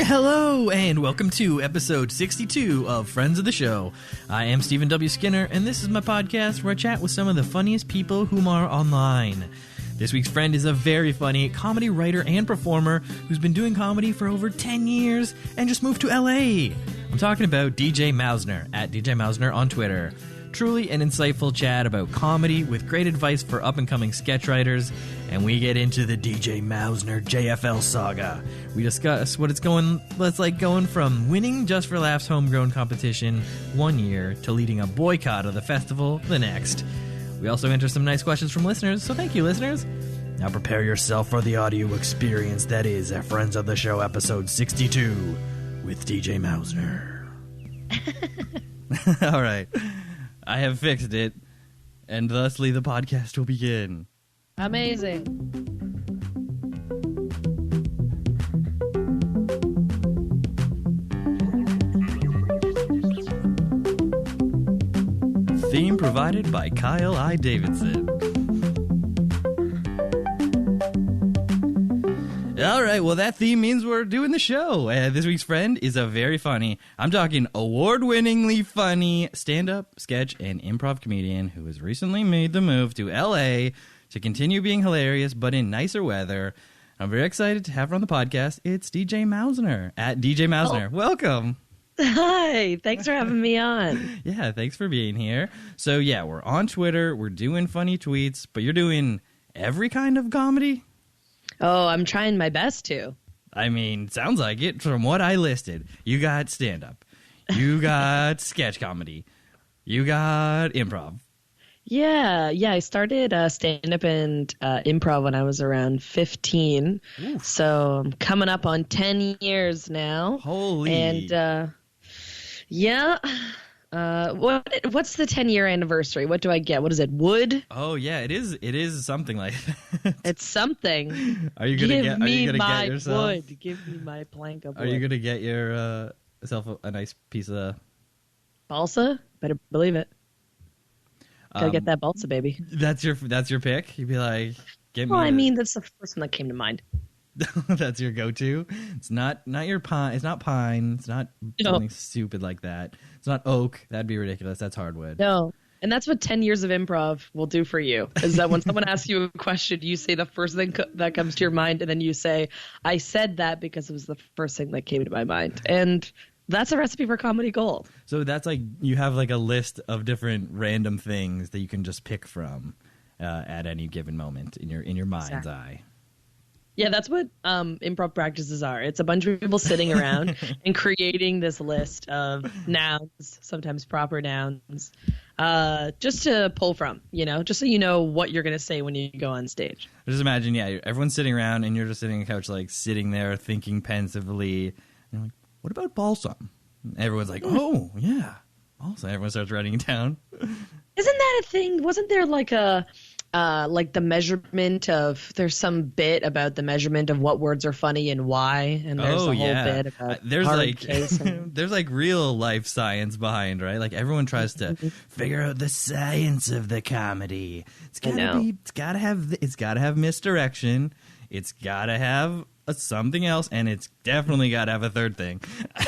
Hello, and welcome to episode 62 of Friends of the Show. I am Stephen W. Skinner, and this is my podcast where I chat with some of the funniest people whom are online. This week's friend is a very funny comedy writer and performer who's been doing comedy for over 10 years and just moved to LA. I'm talking about DJ Mausner, at DJ Mausner on Twitter. Truly an insightful chat about comedy with great advice for up-and-coming sketch writers, and we get into the DJ Mausner JFL saga. We discuss what it's like going from winning Just for Laughs homegrown competition one year to leading a boycott of the festival the next. We also enter some nice questions from listeners, so thank you, listeners. Now prepare yourself for the audio experience that is a Friends of the Show episode 62 with DJ Mausner. All right. I have fixed it, and thusly the podcast will begin. Amazing. Theme provided by Kyle I. Davidson. All right, well, that theme means we're doing the show. This week's friend is a very funny, I'm talking award-winningly funny stand-up, sketch, and improv comedian who has recently made the move to LA to continue being hilarious, but in nicer weather. I'm very excited to have her on the podcast. It's DJ Mausner, at DJ Mausner. Oh. Welcome. Hi, thanks for having me on. Yeah, thanks for being here. So, yeah, we're on Twitter, we're doing funny tweets, but you're doing every kind of comedy? Oh, I'm trying my best to. I mean, sounds like it from what I listed. You got stand-up. You got sketch comedy. You got improv. Yeah. I started stand-up and improv when I was around 15. Oof. So I'm coming up on 10 years now. Holy. And, yeah. What's the 10-year anniversary? What do I get? What is it? Wood? Oh yeah, it is something like that. It's something. Are you gonna get yourself? Wood. Give me my plank of wood. Are you gonna get yourself a nice piece of balsa? Better believe it. Gotta get that balsa, baby. That's your pick. You'd be like, get me. Well, I mean, that's the first one that came to mind. That's your go-to. It's not your pine. It's not pine. It's not something stupid like that. It's not oak. That'd be ridiculous. That's hardwood. No, and that's what 10 years of improv will do for you. Is that when someone asks you a question, you say the first thing that comes to your mind, and then you say, "I said that because it was the first thing that came to my mind." And that's a recipe for comedy gold. So that's like you have like a list of different random things that you can just pick from at any given moment in your mind's eye. Yeah, that's what improv practices are. It's a bunch of people sitting around and creating this list of nouns, sometimes proper nouns, just to pull from, just so you know what you're going to say when you go on stage. Just imagine, everyone's sitting around and you're just sitting on the couch, like sitting there thinking pensively. And you're like, what about balsam? And everyone's like, oh, yeah, balsam. Everyone starts writing it down. Isn't that a thing? Wasn't there like the measurement of, there's some bit about the measurement of what words are funny and why, and there's a whole bit about there's like real life science behind, right? Like everyone tries to figure out the science of the comedy. It's gotta have misdirection. It's gotta have something else, and it's definitely gotta have a third thing.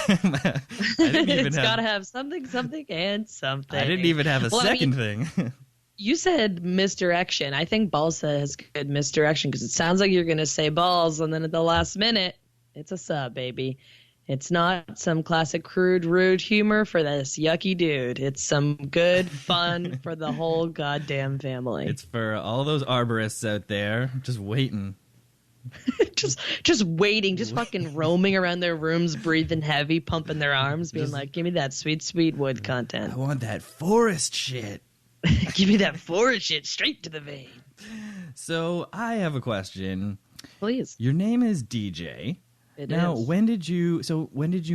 It's gotta have something, and something. I didn't even have a second thing. You said misdirection. I think balsa has good misdirection because it sounds like you're going to say balls, and then at the last minute, it's a sub, baby. It's not some classic crude, rude humor for this yucky dude. It's some good fun for the whole goddamn family. It's for all those arborists out there just waiting. just waiting, just fucking roaming around their rooms, breathing heavy, pumping their arms, being like, give me that sweet, sweet wood content. I want that forest shit. Give me that forest shit straight to the vein. So I have a question. Please. Your name is DJ. It now, is. when did you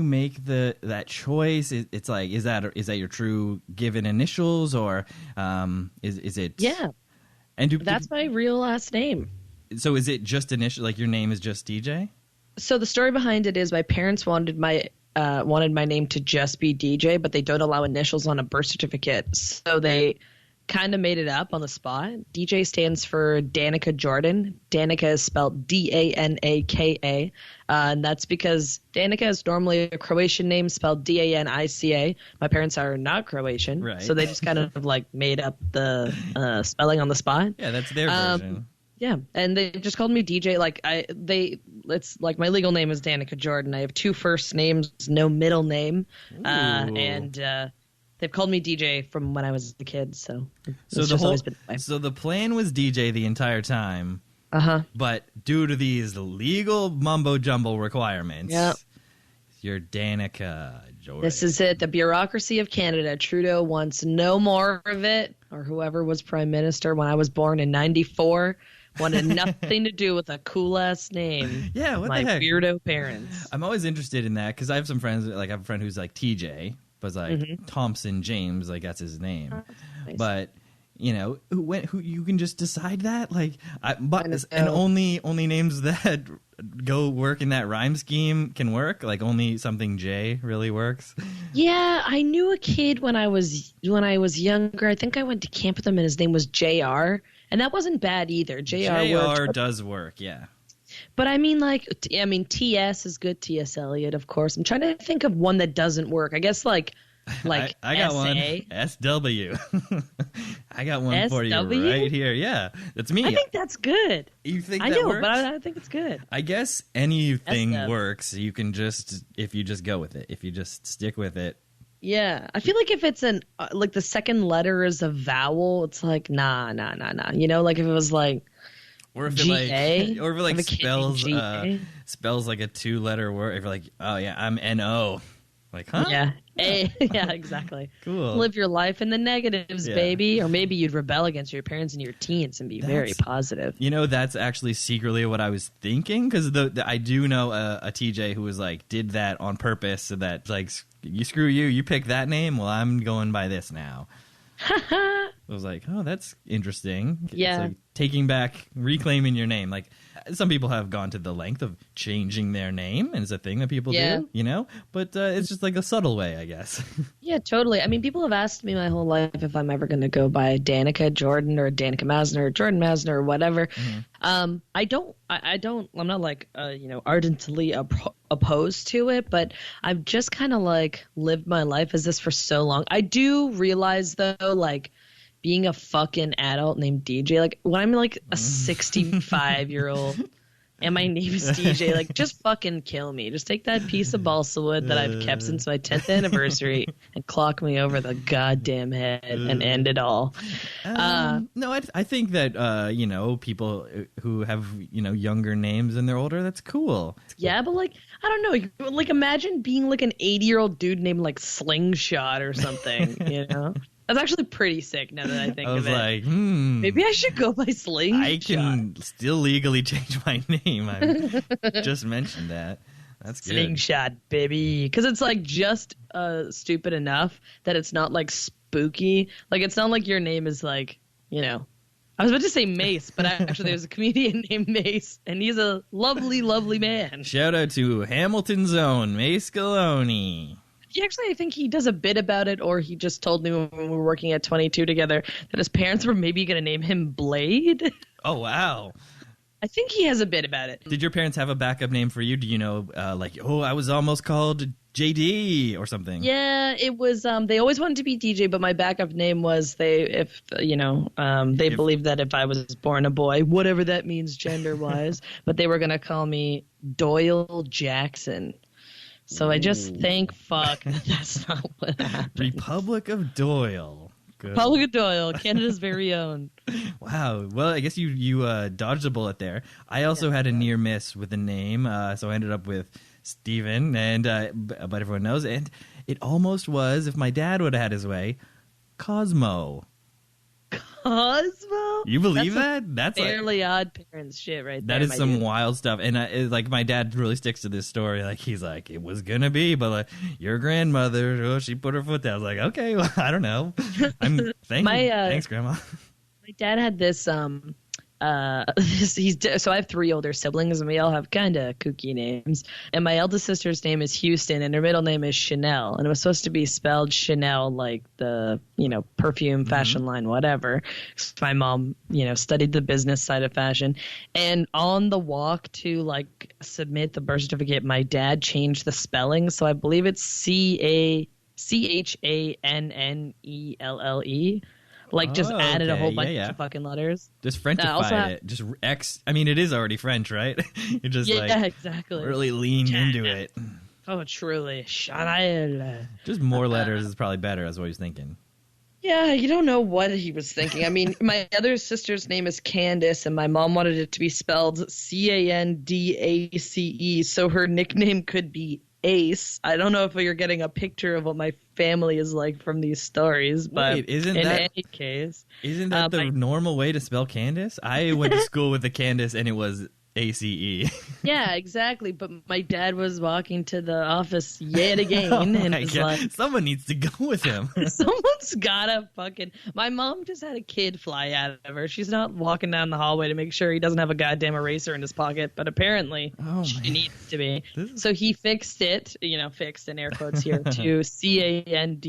make that choice? It's like, is that your true given initials, or is it? Yeah. And that's my real last name. So is it just initial? Like your name is just DJ? So the story behind it is my parents wanted my name to just be DJ, but they don't allow initials on a birth certificate. So they kind of made it up on the spot. DJ stands for Danica Jordan. Danica is spelled Danaka. And that's because Danica is normally a Croatian name spelled Danica. My parents are not Croatian. Right. So they just kind of like made up the spelling on the spot. Yeah, that's their version. Yeah, and they just called me DJ. It's like my legal name is Danica Jordan. I have 2 first names, no middle name, and they've called me DJ from when I was a kid. So the plan was DJ the entire time. But due to these legal mumbo jumbo requirements, you're Danica Jordan. This is it. The bureaucracy of Canada. Trudeau wants no more of it, or whoever was prime minister when I was born in '94. Wanted nothing to do with a cool-ass name. Yeah, what my the heck? Weirdo parents. I'm always interested in that because I have some friends, like I have a friend who's like TJ, but it's like Thompson James, like that's his name. Nice. But, you know, who you can just decide that? Like, and only names that go work in that rhyme scheme can work? Like only something J really works? Yeah, I knew a kid when I was younger. I think I went to camp with him and his name was JR. And that wasn't bad either. JR does work, yeah. But I mean, TS is good. T.S. Eliot, of course. I'm trying to think of one that doesn't work. I guess like I got SA. one. SW. I got one for you right here. Yeah, that's me. I think that's good. You think I that know, works? but I think it's good. I guess anything SW. works. You can if you just go with it. If you just stick with it. Yeah, I feel like if it's like the second letter is a vowel, it's like nah. You know, like if it was like or if G-A, it spells like a 2-letter word. If you're like, oh yeah, I'm N-O. Like, huh? Yeah. Yeah, exactly. Cool. Live your life in the negatives, baby. Or maybe you'd rebel against your parents in your teens and be very positive. You know, that's actually secretly what I was thinking because I do know a TJ who was like did that on purpose so that like you screw you pick that name. Well, I'm going by this now. I was like, oh, that's interesting. Yeah. It's like reclaiming your name. Like some people have gone to the length of changing their name, and it's a thing that people do, you know? But it's just like a subtle way, I guess. Yeah, totally. I mean, people have asked me my whole life if I'm ever going to go by Danica Jordan or Danica Masner or Jordan Masner or whatever. Mm-hmm. I'm not like, ardently opposed to it, but I've just kind of like lived my life as this for so long. I do realize though, like, being a fucking adult named DJ, like when I'm like a 65-year-old and my name is DJ, like just fucking kill me. Just take that piece of balsa wood that I've kept since my 10th anniversary and clock me over the goddamn head and end it all. No, I think that, people who have, younger names and they're older, that's cool. Yeah, but like, I don't know. Like imagine being like an 80-year-old dude named like Slingshot or something, you know? That's actually pretty sick now that I think of it. I was like, maybe I should go by Slingshot. I can still legally change my name. I just mentioned that. That's good. Slingshot, baby. Because it's like just stupid enough that it's not like spooky. Like it's not like your name is like, I was about to say Mace, but actually there's a comedian named Mace, and he's a lovely, lovely man. Shout out to Hamilton's own Mace Galone. I think he does a bit about it, or he just told me when we were working at 22 together that his parents were maybe going to name him Blade. Oh, wow. I think he has a bit about it. Did your parents have a backup name for you? Do you know, I was almost called JD or something? Yeah, it was, they always wanted to be DJ, but my backup name was, they believed that if I was born a boy, whatever that means gender-wise, but they were going to call me Doyle Jackson. So I just thank fuck that that's not what happened. Republic of Doyle. Good. Republic of Doyle, Canada's very own. Wow. Well, I guess you dodged a bullet there. I also had a near miss with the name, so I ended up with Steven, and but everyone knows. And it almost was, if my dad would have had his way, Cosmo. Cosmo? You believe that? That's fairly odd parents shit right there. That is some wild stuff. And my dad really sticks to this story. Like he's like, it was gonna be, but like your grandmother, she put her foot down. I was like, okay, well, I don't know. Thanks, Grandma. My dad had this So I have 3 older siblings, and we all have kind of kooky names. And my eldest sister's name is Houston, and her middle name is Chanel. And it was supposed to be spelled Chanel, like the, perfume, fashion line, whatever. So my mom, studied the business side of fashion. And on the walk to like submit the birth certificate, my dad changed the spelling. So I believe it's Channelle. Like, just added a whole bunch of fucking letters. Just Frenchified it. Just X. I mean, it is already French, right? You just exactly. Really lean into it. Oh, truly. Chanel. Just more letters is probably better. That's what he's thinking. Yeah, you don't know what he was thinking. I mean, my other sister's name is Candace, and my mom wanted it to be spelled Candace, so her nickname could be Ace. I don't know if you're getting a picture of what my family is like from these stories, but wait, any case. Isn't that the normal way to spell Candace? I went to school with the Candace, and it was ACE. Yeah, exactly. But my dad was walking to the office yet again, and was like, someone needs to go with him. Someone's gotta fucking. My mom just had a kid fly out of her. She's not walking down the hallway to make sure he doesn't have a goddamn eraser in his pocket, but apparently she needs to be. So he fixed it, fixed in air quotes here, to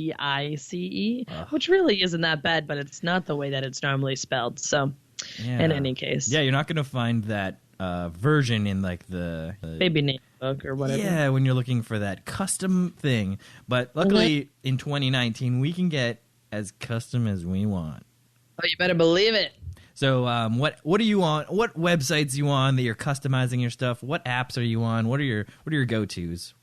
Candice, which really isn't that bad, but it's not the way that it's normally spelled. So, in any case, yeah, you're not gonna find that version in like the baby name book or whatever. Yeah, when you're looking for that custom thing. But luckily in 2019 we can get as custom as we want. Oh, you better believe it. So what are you on? What websites are you on that you're customizing your stuff? What apps are you on? What are your go-tos?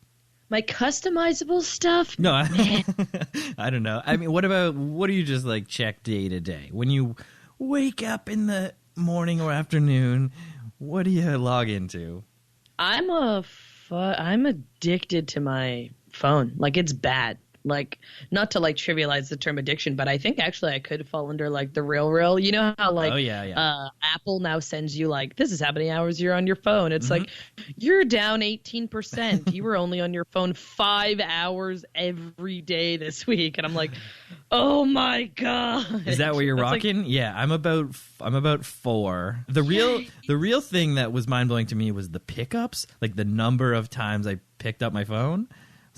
My customizable stuff? No, I don't know. I mean, what do you just like check day to day? When you wake up in the morning or afternoon, what do you log into? I'm addicted to my phone. Like, it's bad. Like, not to like trivialize the term addiction, but I think actually I could fall under like the real. You know how like Apple now sends you like, this is how many hours you're on your phone. It's like, you're down 18%. You were only on your phone 5 hours every day this week, and I'm like, oh my god. Is that what you're rocking? Like, yeah, I'm about 4. The real thing that was mind blowing to me was the pickups, like the number of times I picked up my phone.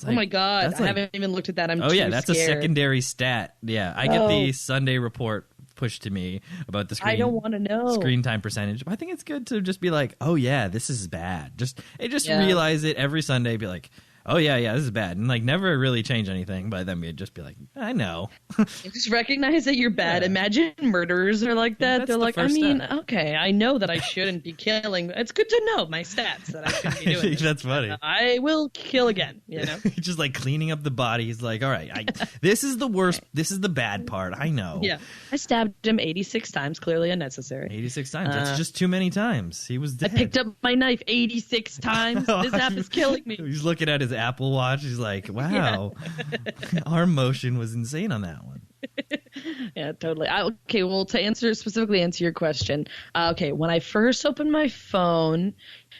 Oh my god, I haven't even looked at that. I'm too that's scared. A secondary stat. Yeah, I get the Sunday report pushed to me about the screen. I don't want to know. Screen time percentage. But I think it's good to just be like, oh yeah, this is bad. Just realize it every Sunday, be like, oh yeah, this is bad. And like never really change anything, but then we'd just be like, I know. Just recognize that you're bad. Yeah. Imagine murderers are like that. They're like, okay, I know that I shouldn't be killing. It's good to know my stats that I shouldn't be doing. That's funny. I will kill again, Just like cleaning up the body. He's like, all right, this is the worst. This is the bad part. I know. Yeah. I stabbed him 86 times, clearly unnecessary. 86 times. That's just too many times. He was dead. I picked up my knife 86 times. This app is killing me. He's looking at his Apple Watch. He's like, wow, arm motion was insane on that one. Yeah, totally. Okay, well, to specifically answer your question, when I first open my phone,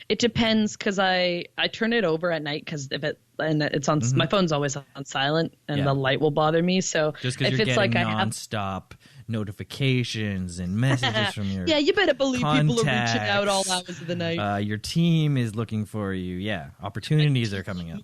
it depends because I turn it over at night because it's on my phone's always on silent and the light will bother me. So just because you're getting nonstop notifications and messages from your you better believe people are reaching out all hours of the night. Your team is looking for you. Yeah, opportunities are coming up.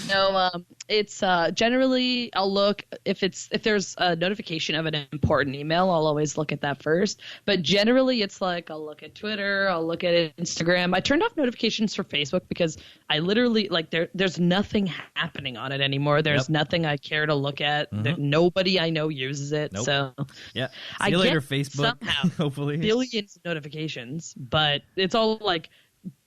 No, it's generally I'll look if there's a notification of an important email, I'll always look at that first. But generally it's like I'll look at Twitter, I'll look at Instagram. I turned off notifications for Facebook because I literally like there's nothing happening on it anymore. There's nothing I care to look at. Nobody I know uses it. Nope. So yeah, see you later, Facebook. Somehow hopefully billions of notifications, but it's all like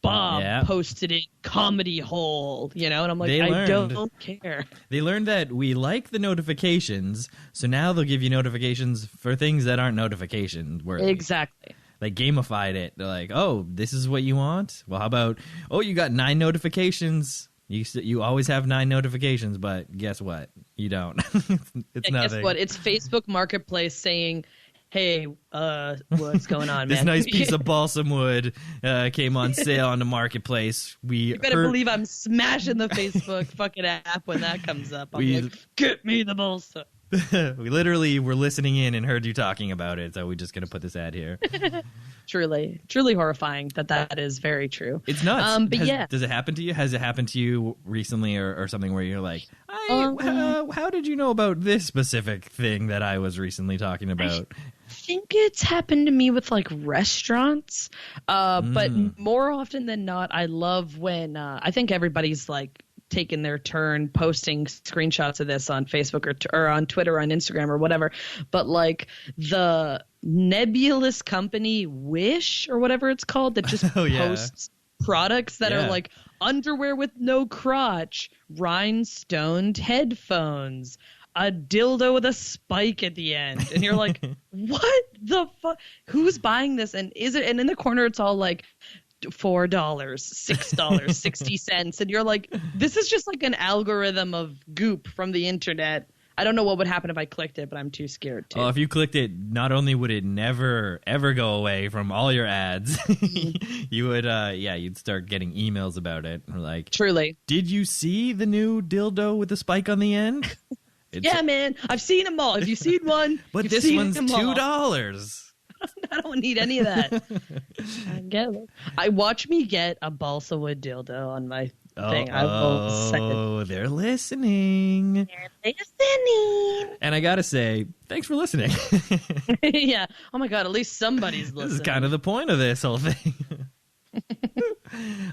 Bob posted it, comedy hole, and I'm like, I don't care. They learned that we like the notifications, so now they'll give you notifications for things that aren't notifications worthy. Exactly. They gamified it. They're like, oh, this is what you want? Well, how about, you got 9 notifications. You always have 9 notifications, but guess what? You don't. It's nothing. Guess what? It's Facebook Marketplace saying, hey, what's going on, man? This nice piece of balsam wood came on sale on the marketplace. You better believe I'm smashing the Facebook fucking app when that comes up. I'm like, get me the balsam. We literally were listening in and heard you talking about it, so we're just going to put this ad here. Truly horrifying that is very true. It's nuts. But Does it happen to you? Has it happened to you recently or something where you're like, how did you know about this specific thing that I was recently talking about? I think it's happened to me with like restaurants, but more often than not, I love when I think everybody's like taking their turn posting screenshots of this on Facebook or on Twitter or on Instagram or whatever. But like the nebulous company Wish or whatever it's called that just posts products that are like underwear with no crotch, rhinestoned headphones, a dildo with a spike at the end. And you're like, what the fuck? Who's buying this? And is it? And in the corner, it's all like $4, $6, 60 cents. And you're like, this is just like an algorithm of goop from the internet. I don't know what would happen if I clicked it, but I'm too scared to. Oh, if you clicked it, not only would it never, ever go away from all your ads, you would, you'd start getting emails about it. Like, truly. Did you see the new dildo with the spike on the end? Yeah, man. I've seen them all. Have you seen one? But this one's $2. I don't need any of that. I watch me get a balsa wood dildo on my thing. I will send it. They're listening. And I gotta say, thanks for listening. Yeah. Oh my God. At least somebody's listening. This is kind of the point of this whole thing.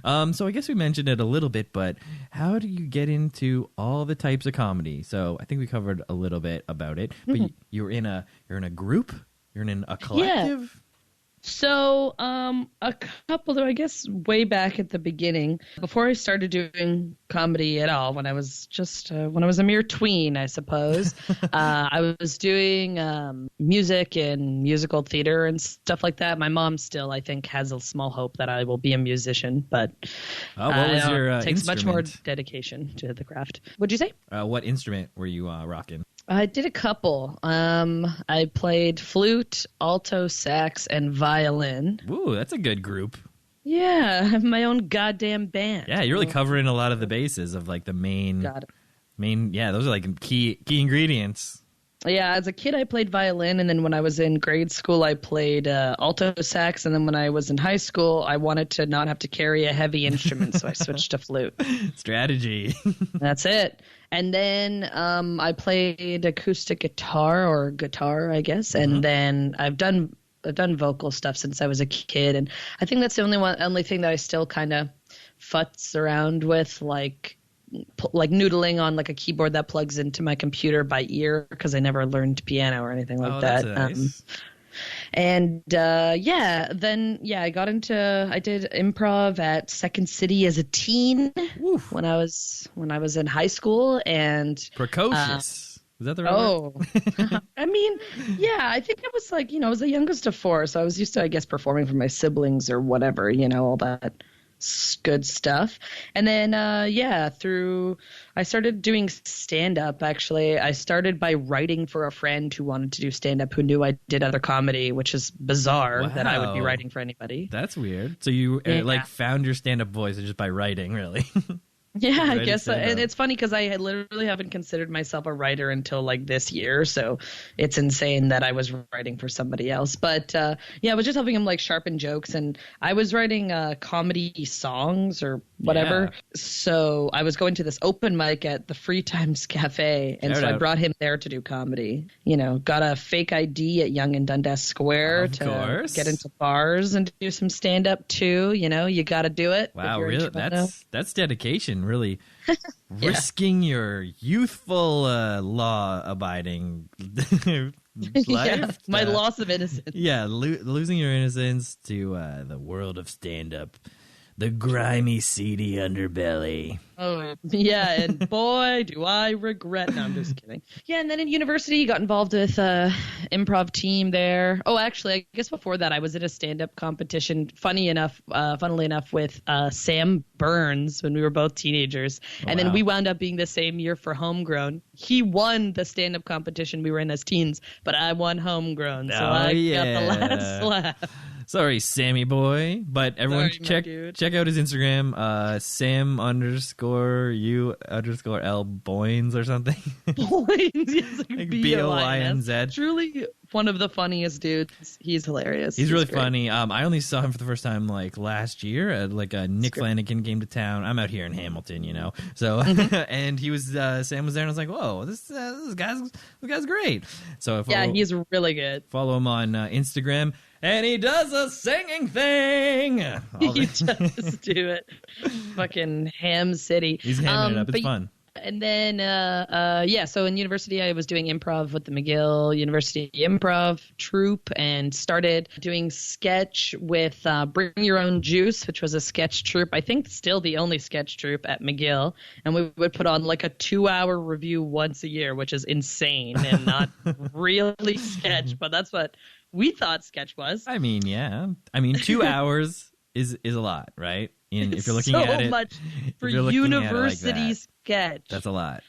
So I guess we mentioned it a little bit, but how do you get into all the types of comedy? So I think we covered a little bit about it, but you're in a group. You're in a collective? Yeah. So, a couple, I guess, way back at the beginning, before I started doing comedy at all, when I was just, when I was a mere tween, I suppose, I was doing music and musical theater and stuff like that. My mom still, I think, has a small hope that I will be a musician, but what was your it takes instrument? much more dedication to the craft. What'd you say? What instrument were you rocking? I did a couple. I played flute, alto sax, and violin. Ooh, that's a good group. Yeah, I have my own goddamn band. Yeah, you're really covering a lot of the bases of like the main. Yeah, those are like key ingredients. Yeah, as a kid I played violin, and then when I was in grade school I played alto sax, and then when I was in high school I wanted to not have to carry a heavy instrument, so I switched to flute. Strategy. That's it. And then I played acoustic guitar, I guess, and then I've done vocal stuff since I was a kid, and I think that's the only thing that I still kind of futz around with, like noodling on like a keyboard that plugs into my computer by ear, because I never learned piano or anything like that. That's nice. I did improv at Second City as a teen. Oof. when I was in high school, and precocious. Is that the right word? I mean, yeah, I think I was like, I was the youngest of four, so I was used to, I guess, performing for my siblings or whatever, all that good stuff. And then I started doing stand-up. Actually, I started by writing for a friend who wanted to do stand-up, who knew I did other comedy, which is bizarre that I would be writing for anybody. That's weird. So you found your stand-up voice just by writing, really? Yeah, I guess so. And it's funny because I literally haven't considered myself a writer until like this year, so it's insane that I was writing for somebody else. But I was just helping him like sharpen jokes, and I was writing comedy songs or whatever. Yeah. So I was going to this open mic at the Free Times Cafe, and I brought him there to do comedy. Got a fake ID at Yonge and Dundas Square to get into bars and do some stand up too. You got to do it. Wow, really? That's dedication. Really risking your youthful law-abiding life. My loss of innocence. Yeah, losing your innocence to the world of stand-up. The grimy, seedy underbelly. Oh, yeah, and boy, do I regret. No, I'm just kidding. Yeah, and then in university, got involved with improv team there. Oh, actually, I guess before that, I was at a stand-up competition, funnily enough, with Sam Burns when we were both teenagers. And then we wound up being the same year for Homegrown. He won the stand-up competition we were in as teens, but I won Homegrown, so I got the last laugh. Sorry, Sammy boy. But everyone check out his Instagram, Sam_U_L Boynes or something. Boynes, yes, like B-O-I-N-Z. Truly one of the funniest dudes. He's hilarious. He's really funny. I only saw him for the first time like last year at like a Nick Flanagan came to town. I'm out here in Hamilton, you know. So and he was Sam was there, and I was like, whoa, this guy's great. So he's really good. Follow him on Instagram. And he does a singing thing. He does do it. Fucking Ham City. He's hamming it up. It's fun. And then, so in university, I was doing improv with the McGill University Improv Troupe and started doing sketch with Bring Your Own Juice, which was a sketch troupe. I think still the only sketch troupe at McGill. And we would put on like a 2-hour review once a year, which is insane and not really sketch, but that's what we thought sketch was. I mean, yeah. 2 hours is a lot, right? If you're looking at it, so much for university sketch. That's a lot.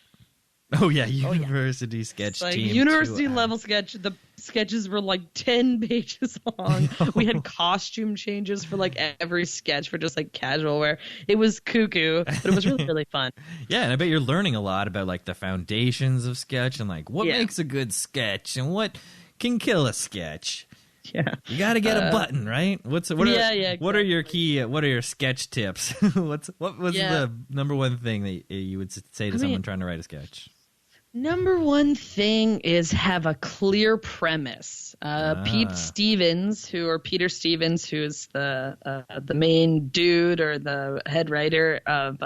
Oh yeah, university sketch like team. University level sketch. The sketches were like 10 pages long. We had costume changes for like every sketch for just like casual wear. It was cuckoo, but it was really really fun. Yeah, and I bet you're learning a lot about like the foundations of sketch and like what makes a good sketch and what can kill a sketch. Yeah, you got to get a button, right? What are your key? What are your sketch tips? what was the number one thing that you would say to someone trying to write a sketch? Number one thing is have a clear premise. Peter Stevens, who is the main dude or the head writer of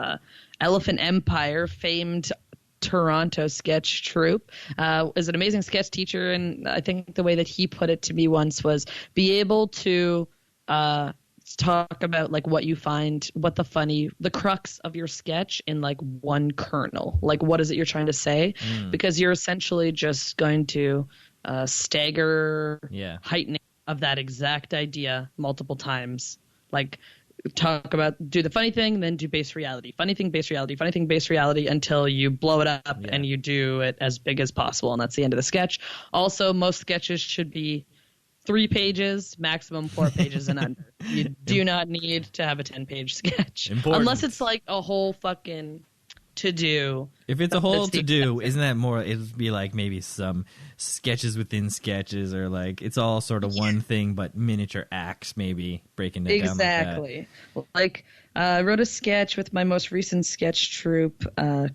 Elephant Empire, famed Toronto sketch troupe, is an amazing sketch teacher, and I think the way that he put it to me once was be able to talk about like what you find, the crux of your sketch in like one kernel, like what is it you're trying to say, because you're essentially just going to stagger heightening of that exact idea multiple times, like do the funny thing, then do base reality, funny thing, base reality, funny thing, base reality, until you blow it up and you do it as big as possible. And that's the end of the sketch. Also, most sketches should be 3 pages, maximum 4 pages and under. You do not need to have a 10-page sketch. Unless it's like a whole fucking to-do. If it's a whole to-do, isn't that more, it'd be like maybe some sketches within sketches, or like it's all sort of one thing but miniature acts, maybe breaking it down like that. Exactly. Like I wrote a sketch with my most recent sketch troupe,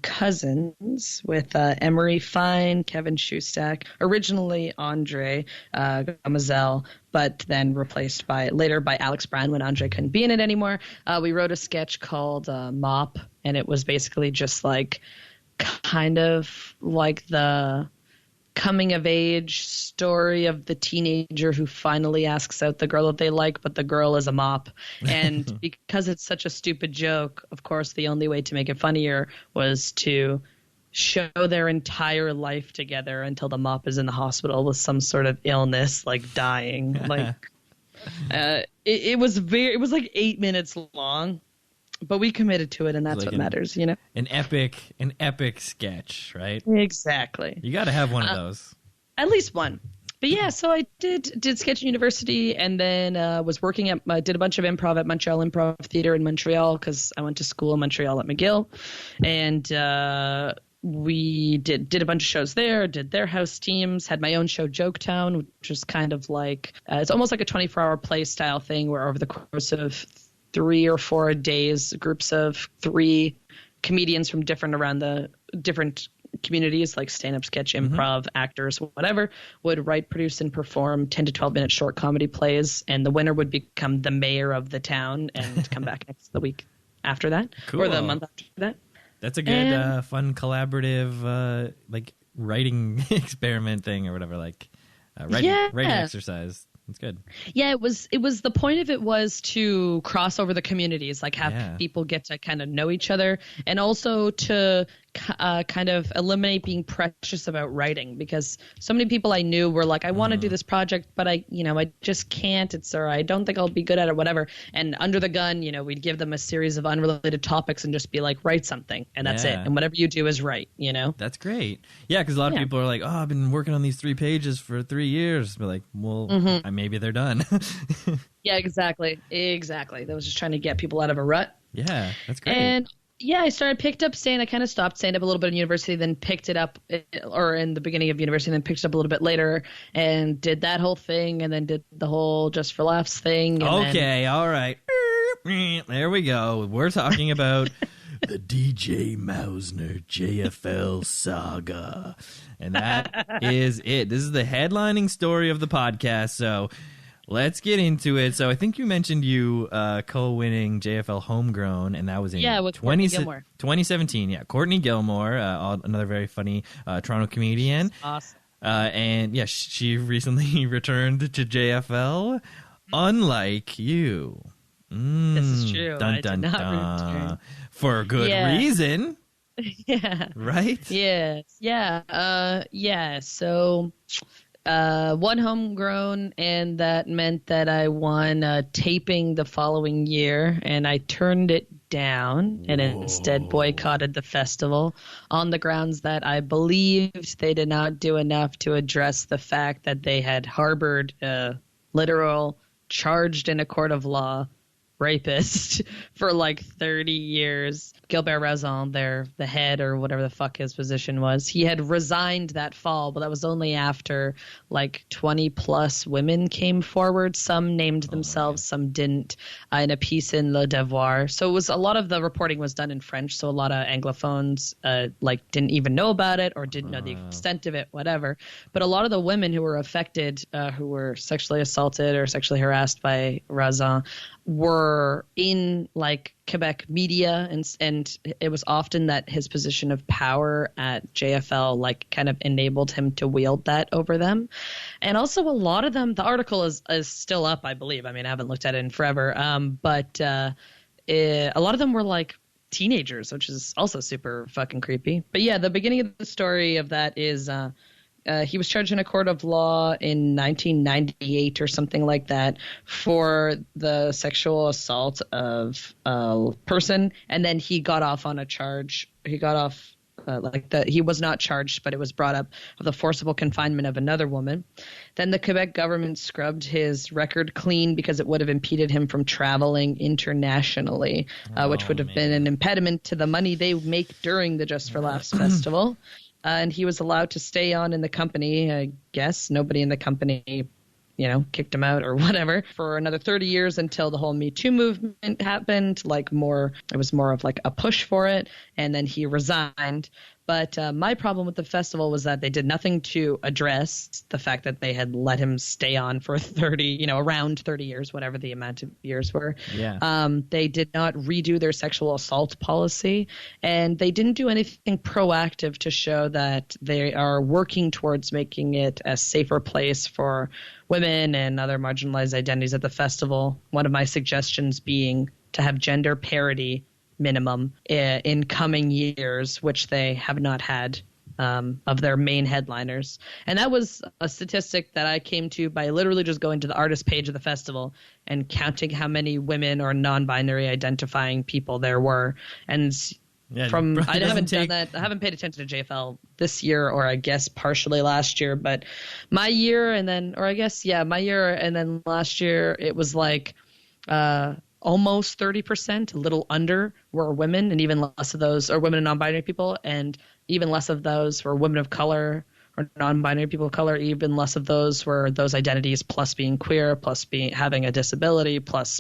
Cousins, with Emery Fine, Kevin Shustak, originally Andre Gamazel, but then replaced later by Alex Brown when Andre couldn't be in it anymore. We wrote a sketch called Mop, and it was basically just like kind of like the coming of age story of the teenager who finally asks out the girl that they like, but the girl is a mop. And because it's such a stupid joke, of course, the only way to make it funnier was to show their entire life together until the mop is in the hospital with some sort of illness, like dying. Like it was like 8 minutes long. But we committed to it, and that's like what matters, you know? An epic sketch, right? Exactly. You got to have one of those. At least one. But yeah, so I did sketch in university, and then was working did a bunch of improv at Montreal Improv Theatre in Montreal, because I went to school in Montreal at McGill. And we did a bunch of shows there, did their house teams, had my own show, Joketown, which was kind of like, it's almost like a 24-hour play style thing where over the course of 3 or 4 days, groups of 3 comedians from different communities, like stand-up, sketch, improv, actors, whatever, would write, produce, and perform 10 to 12-minute short comedy plays, and the winner would become the mayor of the town and come back the week after that, or the month after that. That's a good, fun, collaborative, like writing experiment thing or whatever, like writing exercise. That's good. Yeah, it was the point of it was to cross over the communities, like have people get to kind of know each other, and also to kind of eliminate being precious about writing, because so many people I knew were like, I want to do this project, but I just can't. Or I don't think I'll be good at it, whatever. And under the gun, we'd give them a series of unrelated topics and just be like, write something, and that's it. And whatever you do is right, That's great. Yeah, because a lot of people are like, oh, I've been working on these 3 pages for 3 years. But like, well, maybe they're done. Yeah, exactly. Exactly. That was just trying to get people out of a rut. Yeah, that's great. And yeah, picked up stand. I kind of stopped stand up a little bit in university, then picked it up, or in the beginning of university, then picked it up a little bit later and did that whole thing, and then did the whole Just for Laughs thing. And okay, all right. There we go. We're talking about the DJ Mausner JFL saga. And that is it. This is the headlining story of the podcast. So let's get into it. So I think you mentioned you co-winning JFL Homegrown, and that was in with Courtney Gilmore. 2017. Yeah, Courtney Gilmore, another very funny Toronto comedian. Awesome. And yeah, she recently returned to JFL, unlike you. This is true. Dun, dun, I did not dun. For a good reason. Yeah. Right? Yes. Yeah. So one homegrown, and that meant that I won taping the following year, and I turned it down and instead boycotted the festival on the grounds that I believed they did not do enough to address the fact that they had harbored a literal, charged in a court of law rapist for like 30 years. Gilbert Razon, the head or whatever the fuck his position was, he had resigned that fall, but that was only after like 20 plus women came forward. Some named themselves, some didn't, in a piece in Le Devoir. So it was a lot of the reporting was done in French, so a lot of Anglophones like didn't even know about it or didn't know the extent of it, whatever. But a lot of the women who were affected, who were sexually assaulted or sexually harassed by Razon, were in like Quebec media, and it was often that his position of power at JFL like kind of enabled him to wield that over them. And also a lot of them, the article is still up, I believe. I mean, I haven't looked at it in forever, but a lot of them were like teenagers, which is also super fucking creepy. But yeah, the beginning of the story of that is he was charged in a court of law in 1998 or something like that for the sexual assault of a person, and then he got off on a charge. He got off he was not charged, but it was brought up of the forcible confinement of another woman. Then the Quebec government scrubbed his record clean because it would have impeded him from traveling internationally, which would have been an impediment to the money they make during the Just for Laughs festival. And he was allowed to stay on in the company. I guess nobody in the company, kicked him out or whatever for another 30 years until the whole Me Too movement happened. It was more of like a push for it. And then he resigned. But my problem with the festival was that they did nothing to address the fact that they had let him stay on for around 30 years, whatever the amount of years were. Yeah. They did not redo their sexual assault policy, and they didn't do anything proactive to show that they are working towards making it a safer place for women and other marginalized identities at the festival. One of my suggestions being to have gender parity minimum in coming years, which they have not had of their main headliners. And that was a statistic that I came to by literally just going to the artist page of the festival and counting how many women or non-binary identifying people there were. And I haven't done that. I haven't paid attention to JFL this year, or I guess partially last year, but my year and then last year it was like almost 30%, a little under, were women, and even less of those are women and non-binary people, and even less of those were women of color or non-binary people of color. Even less of those were those identities plus being queer, plus having a disability, plus,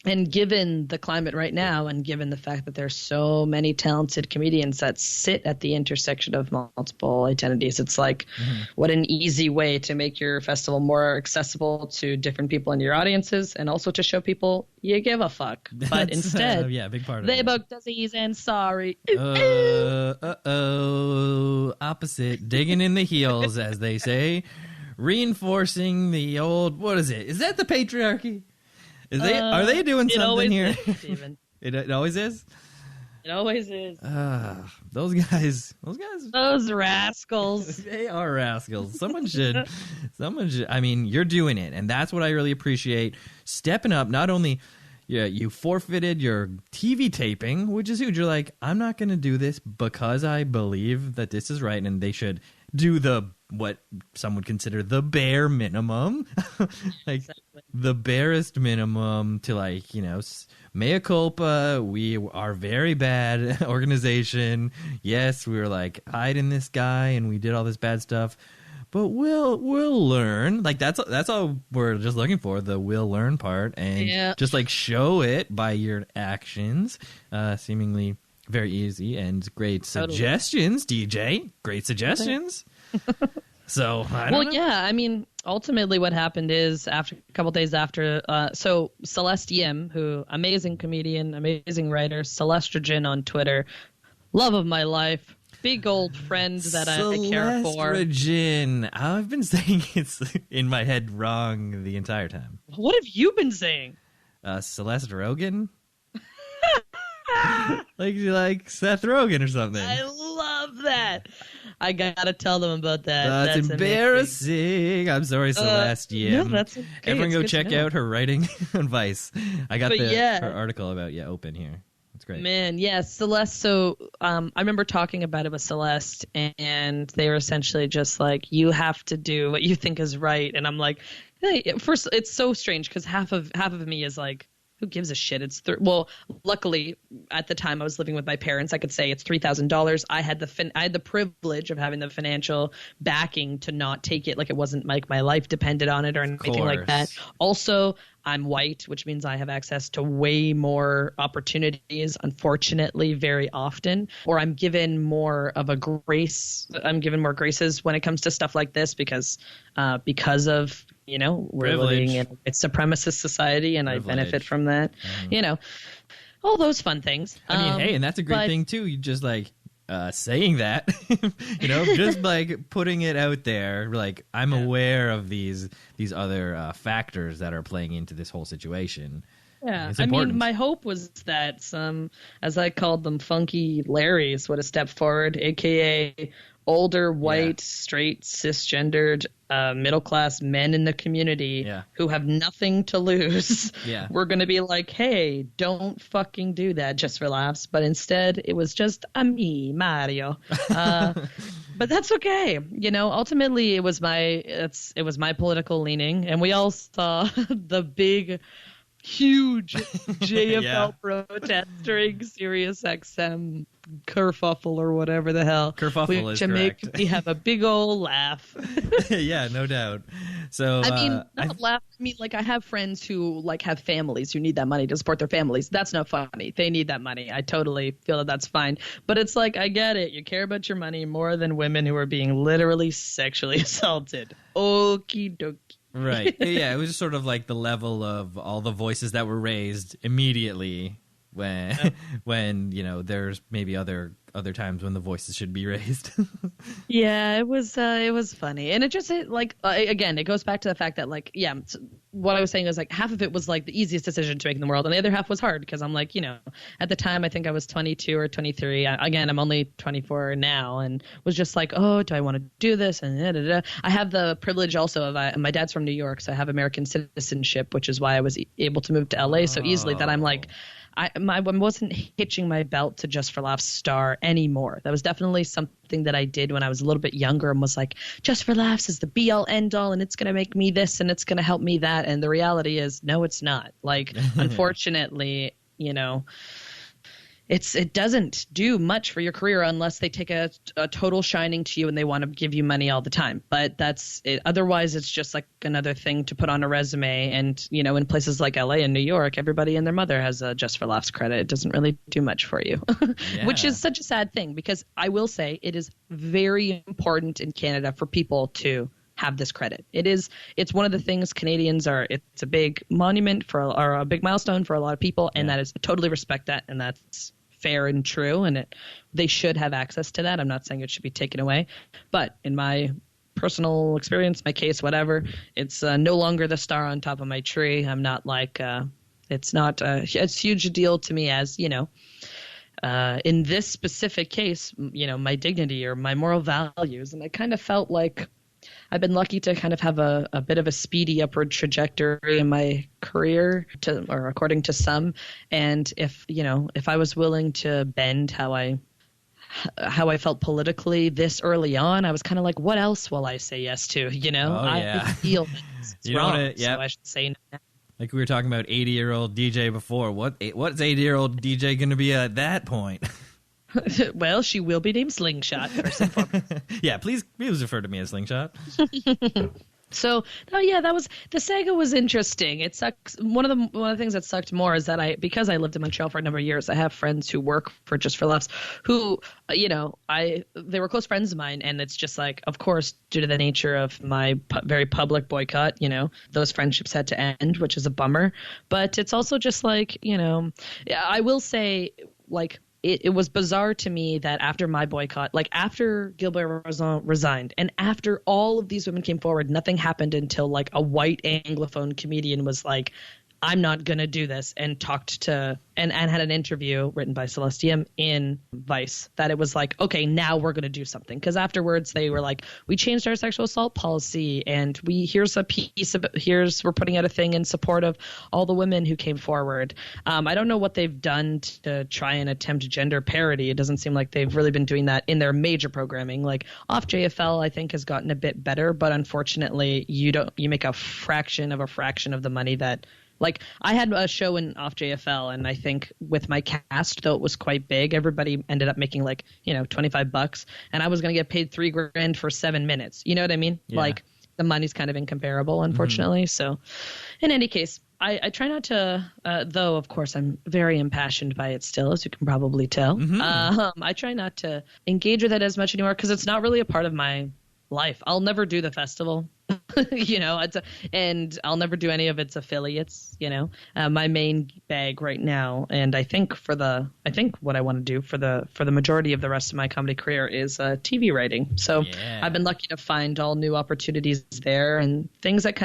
And given the climate right now, and given the fact that there's so many talented comedians that sit at the intersection of multiple identities, it's like, what an easy way to make your festival more accessible to different people in your audiences, and also to show people you give a fuck. But instead, big part of they it. booked disease and sorry. Opposite. Digging in the heels, as they say. Reinforcing the old, what is it? Is that the patriarchy? Are they doing something here? It always is? It always is. Those guys. Those rascals. They are rascals. Someone should, I mean, you're doing it. And that's what I really appreciate. Stepping up, not only... Yeah, you forfeited your TV taping, which is huge. You're like, I'm not going to do this because I believe that this is right and they should do the what some would consider the bare minimum, like Exactly. the barest minimum to like, mea culpa. We are very bad organization. Yes, we were like hiding this guy and we did all this bad stuff, but we'll learn. Like that's all we're just looking for, the will learn part, and just like show it by your actions. Seemingly very easy and great suggestions, DJ. Great suggestions. So I don't know. Yeah, I mean, ultimately what happened is a couple days after, so Celeste Yim, who amazing comedian, amazing writer, Celestrogen on Twitter, love of my life, big old friend that I care for. Celestrogen. I've been saying it's in my head wrong the entire time. What have you been saying? Celeste Rogen? like Seth Rogen or something. I love that. I gotta tell them about that. That's embarrassing. Amazing. I'm sorry, Celeste. No, that's okay. Everyone go check out her writing on Vice. I got her article about open here. It's great. Man, yeah, Celeste. So I remember talking about it with Celeste, and they were essentially just like, you have to do what you think is right. And I'm like, hey, first, it's so strange because half of me is like, who gives a shit? It's well, luckily at the time I was living with my parents. I could say it's $3,000. I had the privilege of having the financial backing to not take it. Like it wasn't like my life depended on it or anything like that. Also, I'm white, which means I have access to way more opportunities, unfortunately, very often. Or I'm given more of a grace. I'm given more graces when it comes to stuff like this because of, we're living in a supremacist society and Privilege. I benefit from that. All those fun things. I mean, hey, and that's a great thing too. You just like saying that, just like putting it out there. Like I'm aware of these other factors that are playing into this whole situation. Yeah, I mean, my hope was that some, as I called them, funky Larrys would have stepped forward, aka older, white, straight, cisgendered, middle-class men in the community who have nothing to lose. We're going to be like, hey, don't fucking do that just for laughs. But instead, it was just me, Mario. But that's okay. Ultimately, it was my political leaning. And we all saw the big, huge JFL protest during Sirius XM kerfuffle or whatever the hell. Kerfuffle is correct. Make me have a big old laugh. Yeah, no doubt. So I mean, not laugh. I mean, like I have friends who like have families who need that money to support their families. That's not funny. They need that money. I totally feel that that's fine. But it's like, I get it. You care about your money more than women who are being literally sexually assaulted. Okie dokie. Right. Yeah, it was just sort of like the level of all the voices that were raised immediately when there's maybe other times when the voices should be raised. Yeah, it was funny. And again, it goes back to the fact that what I was saying is like half of it was like the easiest decision to make in the world and the other half was hard because I'm like, at the time I think I was 22 or 23. Again, I'm only 24 now and was just like, oh, do I want to do this? And I have the privilege also of my dad's from New York, so I have American citizenship, which is why I was able to move to LA so easily that I'm like, I wasn't hitching my belt to Just for Laughs star anymore. That was definitely something that I did when I was a little bit younger and was like, Just for Laughs is the be all end all and it's going to make me this and it's going to help me that. And the reality is, no, it's not. Like, unfortunately, it doesn't do much for your career unless they take a total shining to you and they want to give you money all the time. But that's it. Otherwise, it's just like another thing to put on a resume. And, in places like LA and New York, everybody and their mother has a Just for Laughs credit. It doesn't really do much for you, which is such a sad thing because I will say it is very important in Canada for people to have this credit. It's one of the things Canadians it's a big monument or a big milestone for a lot of people. And that is totally respect that. And that's fair and true, and they should have access to that. I'm not saying it should be taken away, but in my personal experience, my case, whatever, it's no longer the star on top of my tree. I'm not like it's not it's huge a deal to me as in this specific case, my dignity or my moral values, and I kind of felt like I've been lucky to kind of have a bit of a speedy upward trajectory in my career, or according to some. And if I was willing to bend how how I felt politically this early on. I was kind of like, what else will I say yes to? I feel it's wrong, so I should say no. Like we were talking about 80-year-old DJ before. What's 80-year-old DJ going to be at that point? Well, she will be named Slingshot, first and foremost. Yeah, please refer to me as Slingshot. So, the saga was interesting. It sucks. One of the things that sucked more is that because I lived in Montreal for a number of years, I have friends who work for Just for Laughs who, they were close friends of mine. And it's just like, of course, due to the nature of my very public boycott, those friendships had to end, which is a bummer. But it's also just like, I will say, like, it was bizarre to me that after my boycott, like after Gilbert Rozon resigned and after all of these women came forward, nothing happened until like a white Anglophone comedian was like, I'm not going to do this, and talked to and had an interview written by Celestium in Vice that it was like, okay, now we're going to do something. Because afterwards they were like, we changed our sexual assault policy and here's we're putting out a thing in support of all the women who came forward. I don't know what they've done to try and attempt gender parity. It doesn't seem like they've really been doing that in their major programming. Like off JFL, I think has gotten a bit better, but unfortunately you make a fraction of the money that. Like, I had a show in off JFL, and I think with my cast, though it was quite big, everybody ended up making like, $25, and I was going to get paid $3,000 for 7 minutes. You know what I mean? Yeah. Like, the money's kind of incomparable, unfortunately. Mm-hmm. So, in any case, I try not to, though, of course, I'm very impassioned by it still, as you can probably tell. Mm-hmm. I try not to engage with it as much anymore because it's not really a part of my life. I'll never do the festival. And I'll never do any of its affiliates, my main bag right now. And I think what I want to do for the majority of the rest of my comedy career is TV writing. So yeah. I've been lucky to find all new opportunities there and things that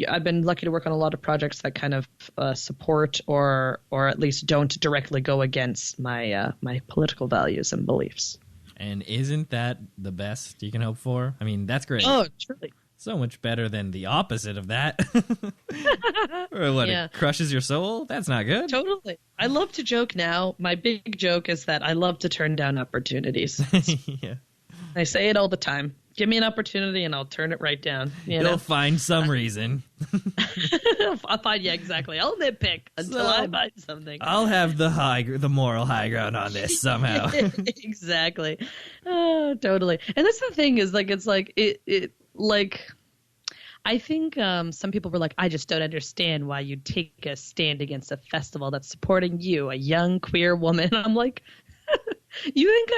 I've been lucky to work on a lot of projects that kind of support or at least don't directly go against my political values and beliefs. And isn't that the best you can hope for? I mean, that's great. Oh, truly. So much better than the opposite of that. Or what, yeah. It crushes your soul? That's not good. Totally. I love to joke now. My big joke is that I love to turn down opportunities. Yeah. I say it all the time. Give me an opportunity and I'll turn it right down. You'll find some reason. I'll find, yeah, exactly. I'll nitpick until I find something. I'll have the moral high ground on this somehow. Exactly. Oh, totally. And that's the thing is I think some people were like, I just don't understand why you take a stand against a festival that's supporting you, a young queer woman. I'm like, you think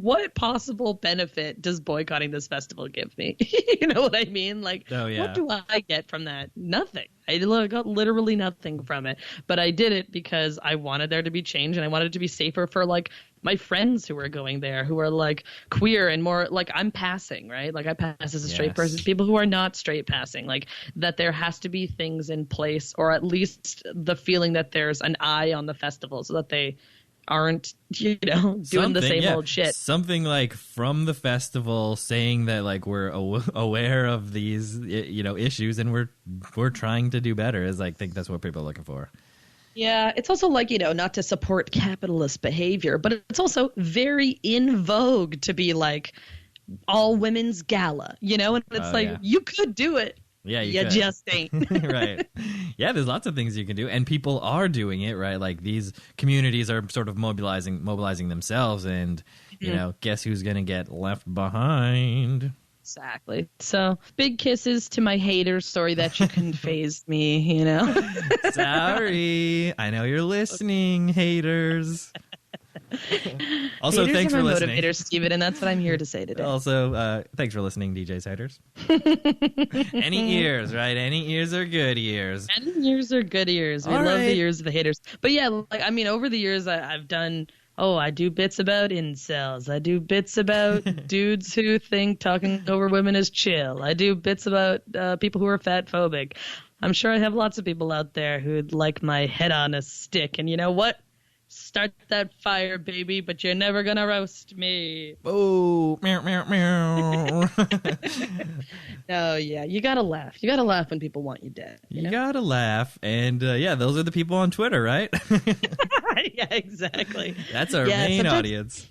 what possible benefit does boycotting this festival give me? You know what I mean? Like, oh, yeah. What do I get from that? Nothing. I got literally nothing from it. But I did it because I wanted there to be change and I wanted it to be safer for like my friends who are going there, who are like queer and more like I'm passing, right? Like I pass as a straight person. People who are not straight passing, like that there has to be things in place, or at least the feeling that there's an eye on the festival so that they aren't, doing the same old shit. Something like from the festival saying that like we're aware of these, issues and we're trying to do better is I think that's what people are looking for. Yeah, it's also like, not to support capitalist behavior, but it's also very in vogue to be like all women's gala, and it's you could do it. Yeah, you just ain't. Right. Yeah, there's lots of things you can do, and people are doing it, right? Like these communities are sort of mobilizing themselves, and guess who's gonna get left behind? Exactly. So big kisses to my haters. Sorry that you couldn't phase me. Sorry, I know you're listening, haters. Also, haters thanks are for my listening, motivators, Steven, and that's what I'm here to say today. Also, thanks for listening, DJ's haters. Any ears, right? Any ears are good ears. Any ears are good ears. We love the ears of the haters. But yeah, over the years, I've done. I do bits about incels. I do bits about dudes who think talking over women is chill. I do bits about people who are fat phobic. I'm sure I have lots of people out there who'd like my head on a stick. And you know what? Start that fire, baby, but you're never going to roast me. Oh, meow, meow, meow. Oh, yeah. You got to laugh. You got to laugh when people want you dead. You got to laugh. And, those are the people on Twitter, right? Yeah, exactly. That's our main audience.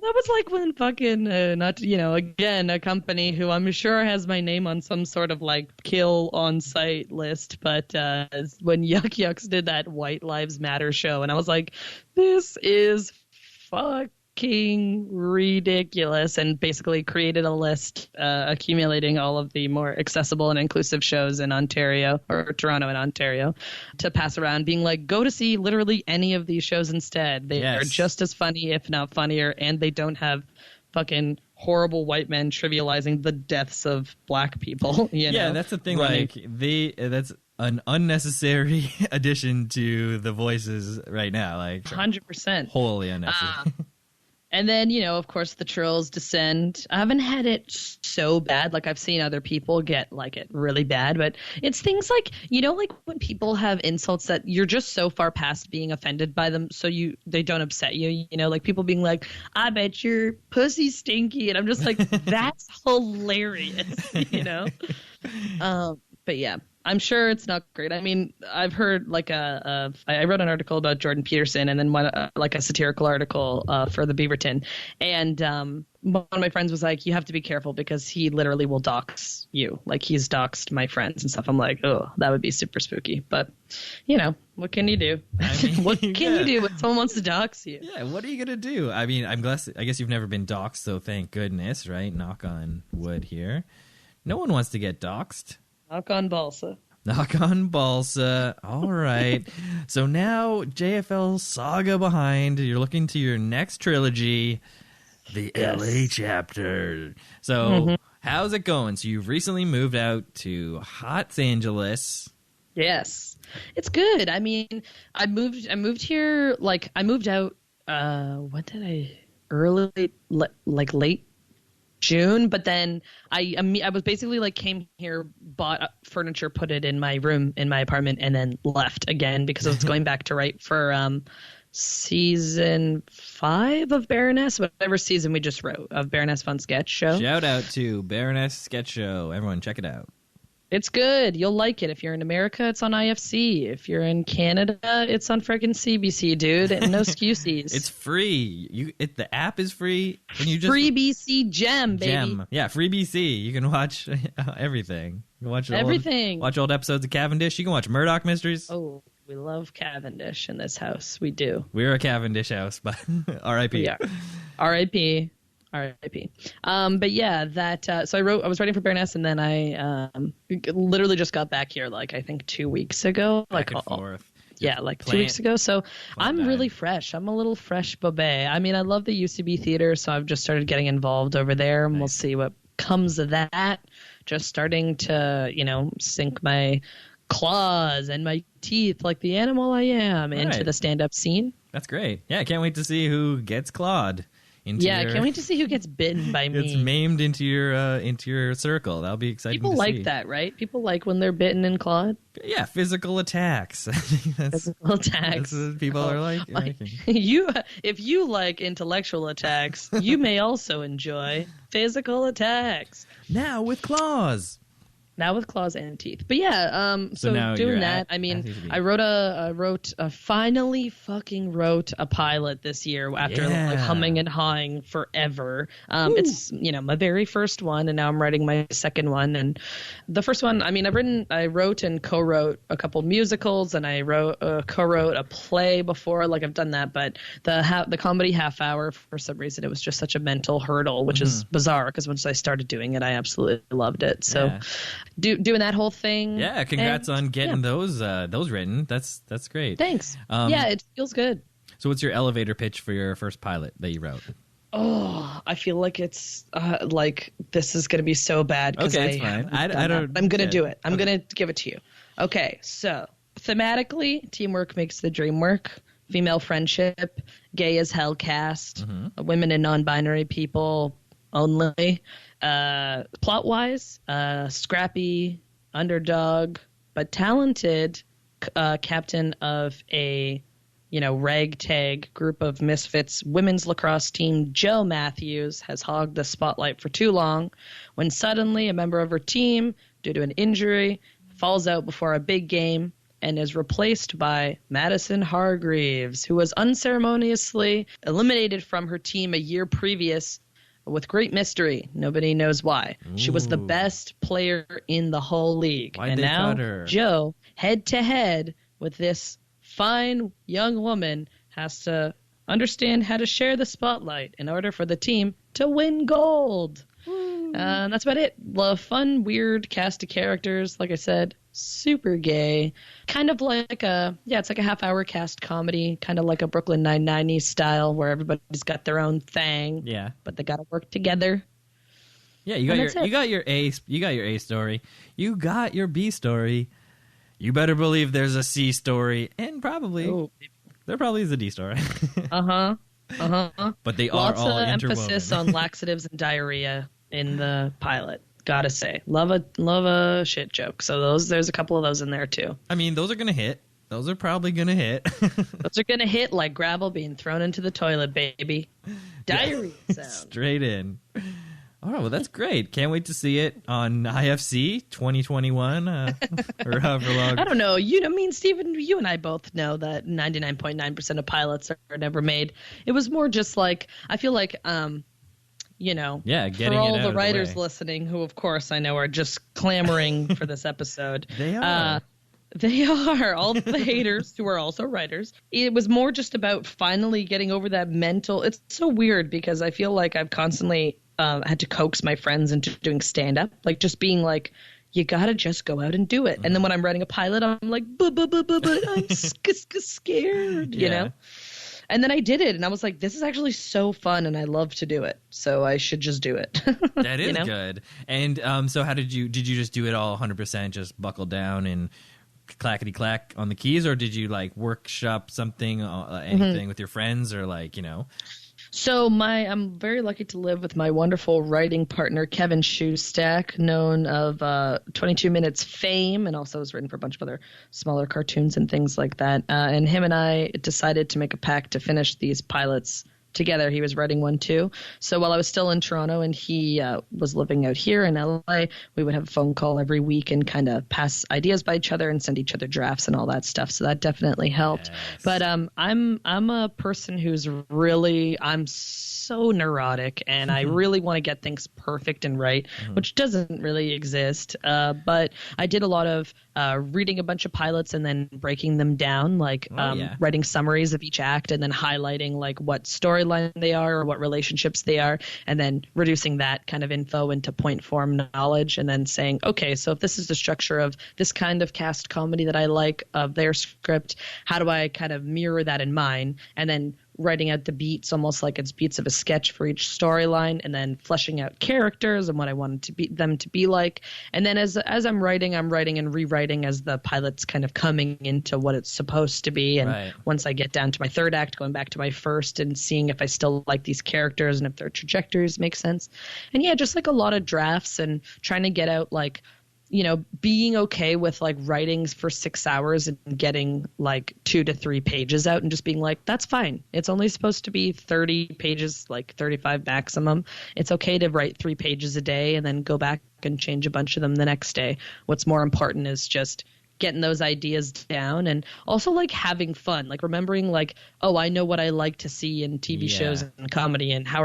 That was like when fucking, not, again, a company who I'm sure has my name on some sort of like kill on site list. But when Yuck Yucks did that White Lives Matter show, and I was like, this is fucking ridiculous, and basically created a list accumulating all of the more accessible and inclusive shows in Ontario, or Toronto and Ontario, to pass around, being like, go to see literally any of these shows instead. They are just as funny, if not funnier, and they don't have fucking horrible white men trivializing the deaths of black people. Yeah, that's the thing. Like that's an unnecessary addition to the voices right now. Like 100%, wholly unnecessary. And then, of course, the trolls descend. I haven't had it so bad. Like, I've seen other people get, like, it really bad. But it's things like, like when people have insults that you're just so far past being offended by them, so they don't upset you. Like people being like, I bet your pussy's stinky. And I'm just like, that's hilarious, But yeah. I'm sure it's not great. I mean, I've heard like I wrote an article about Jordan Peterson, and then one like a satirical article for the Beaverton. And one of my friends was like, you have to be careful because he literally will dox you. Like he's doxed my friends and stuff. I'm like, oh, that would be super spooky. But, what can you do? I mean, what can you do when someone wants to dox you? Yeah, what are you going to do? I mean, I guess you've never been doxed, so thank goodness, right? Knock on wood here. No one wants to get doxed. Knock on balsa. Knock on balsa. All right. So now JFL Saga behind. You're looking to your next trilogy, the LA chapter. So how's it going? So you've recently moved out to Los Angeles. Yes. It's good. I mean, I moved here, like I moved out, when did late June, but then I was basically like came here, bought furniture, put it in my room in my apartment, and then left again because I was going back to write for season 5 of Baroness, whatever season we just wrote of Baroness Fun Sketch Show. Shout out to Baroness Sketch Show. Everyone check it out. It's good. You'll like it. If you're in America, it's on IFC. If you're in Canada, it's on freaking CBC, dude. And no excuses. It's free. The app is free. And you just free BC Gem, baby. Yeah, free BC. You can watch everything. You can watch everything. Watch old episodes of Cavendish. You can watch Murdoch Mysteries. Oh, we love Cavendish in this house. We do. We're a Cavendish house, but R.I.P. Yeah. R.I.P. R.I.P. But yeah, so I was writing for Baroness, and then I literally just got back here, like I think 2 weeks ago. Back and forth. Yeah, like 2 weeks ago. So I'm really fresh. I'm a little fresh babe. I mean, I love the UCB theater, so I've just started getting involved over there, and we'll see what comes of that. Just starting to, sink my claws and my teeth like the animal I am into the stand-up scene. That's great. Yeah, I can't wait to see who gets clawed. I can't wait to see who gets bitten by me. It's maimed into your circle. That'll be exciting. People like that, right? People like when they're bitten and clawed. Yeah, physical attacks. Physical attacks. That's what people are like. If you like intellectual attacks, you may also enjoy physical attacks. Now with claws. Now with claws and teeth. But yeah, so now doing that, I mean, I finally fucking wrote a pilot this year after like humming and hawing forever. It's, my very first one, and now I'm writing my second one. And the first one, I mean, I wrote and co-wrote a couple musicals, and I co-wrote a play before, like I've done that. But the comedy half hour, for some reason, it was just such a mental hurdle, which is bizarre because once I started doing it, I absolutely loved it. So doing that whole thing. Yeah, congrats on getting those written. That's great. Thanks. Yeah, it feels good. So what's your elevator pitch for your first pilot that you wrote? Oh, I feel like it's like this is going to be so bad. Okay, it's fine. I don't. I'm going to do it. I'm going to give it to you. Okay, so thematically, teamwork makes the dream work. Female friendship, gay as hell cast, women and non-binary people only. Plot wise, scrappy underdog but talented captain of a ragtag group of misfits women's lacrosse team, Joe Matthews, has hogged the spotlight for too long when suddenly a member of her team, due to an injury, falls out before a big game. and is replaced by Madison Hargreaves, who was unceremoniously eliminated from her team a year previous with great mystery. Nobody knows why. Ooh. She was the best player in the whole league. Why'd and they now cut her? Joe, head to head with this fine young woman, has to understand how to share the spotlight in order for the team to win gold. And that's about it. Fun, weird cast of characters. Like I said, super gay. Kind of like it's like a half-hour cast comedy, kind of like a Brooklyn Nine-Nine style, where everybody's got their own thing. Yeah. But they got to work together. Yeah, you got your A story. You got your B story. You better believe there's a C story, and there probably is a D story. But they are all interwoven. Lots of emphasis on laxatives and diarrhea in the pilot. Gotta say, love a shit joke. So there's a couple of those in there too. I mean, those are gonna hit. Those are probably gonna hit. Those are gonna hit like gravel being thrown into the toilet, baby. Diarrhea sound. Straight in. All right, well, that's great. Can't wait to see it on IFC 2021 or however long. I don't know. Stephen, you and I both know that 99.9% of pilots are never made. It was more just like, I feel like, getting for all the writers listening, who, of course, I know are just clamoring for this episode. They are. They are, all the haters who are also writers. It was more just about finally getting over that mental. It's so weird because I feel like I've constantly had to coax my friends into doing stand-up, like just being like, you gotta just go out and do it. And then when I'm writing a pilot, I'm like, but I'm scared, you know? And then I did it, and I was like, this is actually so fun, and I love to do it, so I should just do it. That is good. And so how did you just do it all 100%, just buckle down and clackety-clack on the keys, or did you, like, workshop something, anything with your friends, or, like, you know? So I'm very lucky to live with my wonderful writing partner, Kevin Shoestack, known of 22 Minutes fame, and also has written for a bunch of other smaller cartoons and things like that. And him and I decided to make a pact to finish these pilots together. He was writing one too. So while I was still in Toronto and he was living out here in LA, we would have a phone call every week and kind of pass ideas by each other and send each other drafts and all that stuff. So that definitely helped. Yes. But I'm a person who's I'm so neurotic and I really want to get things perfect and right, which doesn't really exist. But I did a lot of reading a bunch of pilots and then breaking them down, like writing summaries of each act and then highlighting like what storyline they are or what relationships they are, and then reducing that kind of info into point form knowledge, and then saying, okay, so if this is the structure of this kind of cast comedy that I like of their script, how do I kind of mirror that in mine? And then writing out the beats almost like it's beats of a sketch for each storyline, and then fleshing out characters and what I wanted them to be like. And then as I'm writing and rewriting as the pilot's kind of coming into what it's supposed to be. And once I get down to my third act, going back to my first and seeing if I still like these characters and if their trajectories make sense. And just like a lot of drafts and trying to get out like, being okay with like writing for 6 hours and getting like 2 to 3 pages out and just being like, that's fine. It's only supposed to be 30 pages, like 35 maximum. It's okay to write 3 pages a day and then go back and change a bunch of them the next day. What's more important is just getting those ideas down and also like having fun, like remembering like, oh, I know what I like to see in TV shows and comedy, and what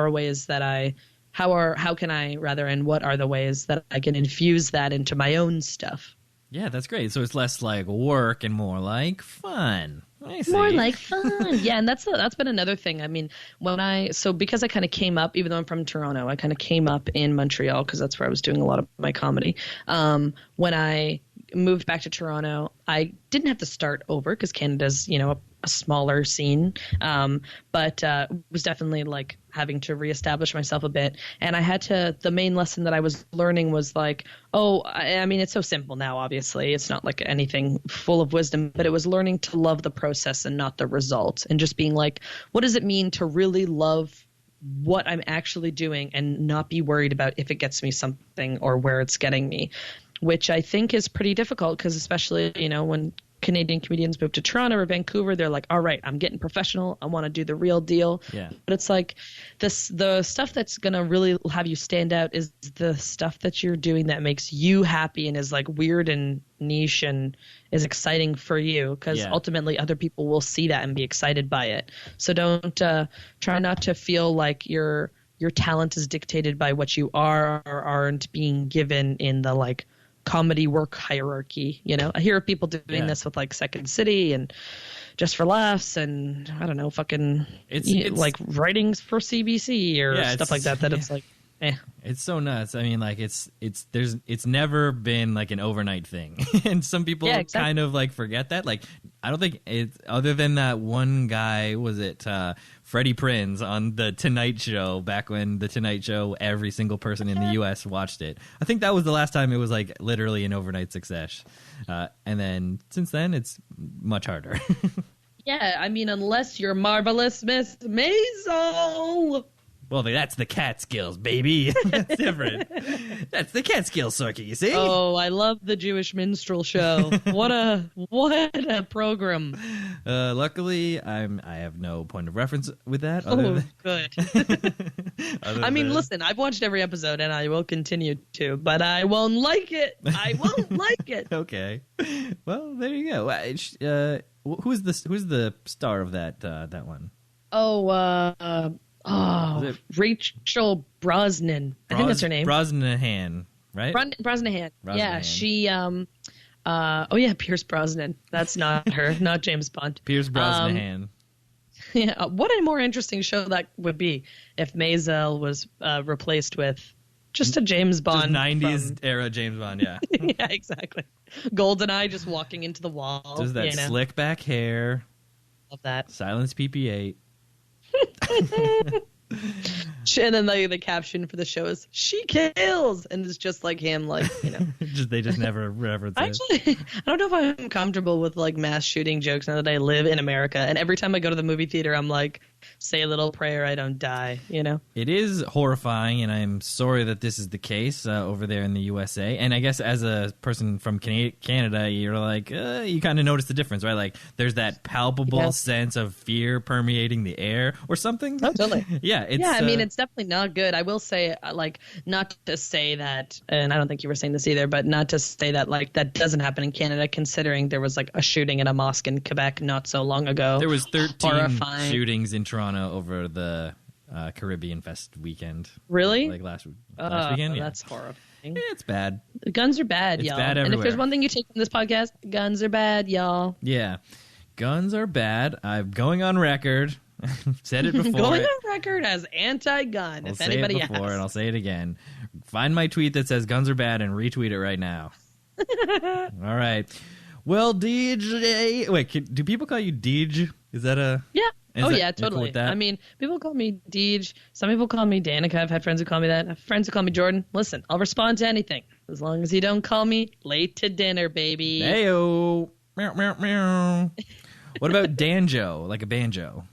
are the ways that I can infuse that into my own stuff. Yeah, that's great. So it's less like work and more like fun. More like fun. Yeah, and that's been another thing. I mean, because I kind of came up, even though I'm from Toronto, I kind of came up in Montreal because that's where I was doing a lot of my comedy. When I moved back to Toronto, I didn't have to start over because Canada's, a smaller scene, but was definitely like having to reestablish myself a bit. And the main lesson that I was learning was like, I mean, it's so simple now, obviously. It's not like anything full of wisdom, but it was learning to love the process and not the result, and just being like, what does it mean to really love what I'm actually doing and not be worried about if it gets me something or where it's getting me, which I think is pretty difficult because especially, when Canadian comedians move to Toronto or Vancouver, they're like, all right, I'm getting professional. I want to do the real deal. Yeah. But it's like the stuff that's going to really have you stand out is the stuff that you're doing that makes you happy and is like weird and niche and is exciting for you, because ultimately other people will see that and be excited by it. So don't try not to feel like your talent is dictated by what you are or aren't being given in the like comedy work hierarchy. You know, I hear of people doing this with like Second City and Just for Laughs and I don't know, fucking it's like writings for CBC or stuff like that. That it's like, it's so nuts. I mean, like it's never been like an overnight thing, and some people kind of like forget that. Like, I don't think it's other than that one guy, was it Freddie Prinze on the Tonight Show back when the Tonight Show, every single person in the U.S. watched it. I think that was the last time it was like literally an overnight success, and then since then it's much harder. Yeah, I mean, unless you're Marvelous Miss Maisel. Well, that's the Catskills, baby. That's different. That's the Catskills circuit, you see? Oh, I love the Jewish minstrel show. What a program. Luckily, I have no point of reference with that. Good. I mean, listen, I've watched every episode, and I will continue to, but I won't like it. I won't like it. Okay. Well, there you go. Who's the star of that one? Rachel Brosnan. I think that's her name. Brosnahan, right? Brosnahan. Yeah, she. Pierce Brosnan. That's not her. Not James Bond. Pierce Brosnahan. Yeah. What a more interesting show that would be if Maisel was replaced with just a James Bond. Just 90s era James Bond. Yeah. Yeah, exactly. GoldenEye just walking into the wall. Does that slick back hair? Love that. Silence PP8. And then the caption for the show is "She kills," and it's just like him, like, you know. They just never reference it. Actually, I don't know if I'm comfortable with like mass shooting jokes now that I live in America. And every time I go to the movie theater, I'm like, say a little prayer, I don't die. You know. It is horrifying, and I'm sorry that this is the case over there in the USA. And I guess as a person from Canada, you're like, you kind of notice the difference, right? Like, there's that palpable sense of fear permeating the air, or something. Oh, totally. Yeah. I mean, it's definitely not good. I will say, like, not to say that, and I don't think you were saying this either, but not to say that, like, that doesn't happen in Canada, considering there was, like, a shooting in a mosque in Quebec not so long ago. There was 13 shootings in Toronto over the Caribbean Fest weekend. Really? Like last weekend? Yeah. That's horrifying. Yeah, it's bad. Guns are bad, it's y'all. Bad everywhere. And if there's one thing you take from this podcast, guns are bad, y'all. Yeah. Guns are bad. I'm going on record. Said it before. Going on record as anti-gun. If anybody asks. And I'll say it again. Find my tweet that says guns are bad and retweet it right now. All right. Well, DJ. Wait, do people call you Deej? Is that a? Yeah. Yeah, cool totally. with that? I mean, people call me Deej. Some people call me Danica. I've had friends who call me that. I have friends who call me Jordan. Listen, I'll respond to anything as long as you don't call me late to dinner, baby. Heyo. Meow, meow, meow. What about Danjo, like a banjo?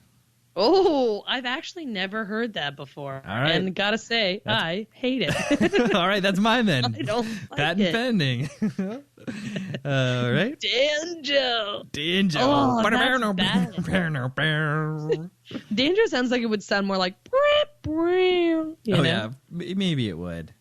Oh, I've actually never heard that before. All right. And gotta say, I hate it. All right, that's mine then. I don't like Patent pending. All right. Danjo. Oh, that's bad. Danjo sounds like it would sound more like you know? Yeah, maybe it would.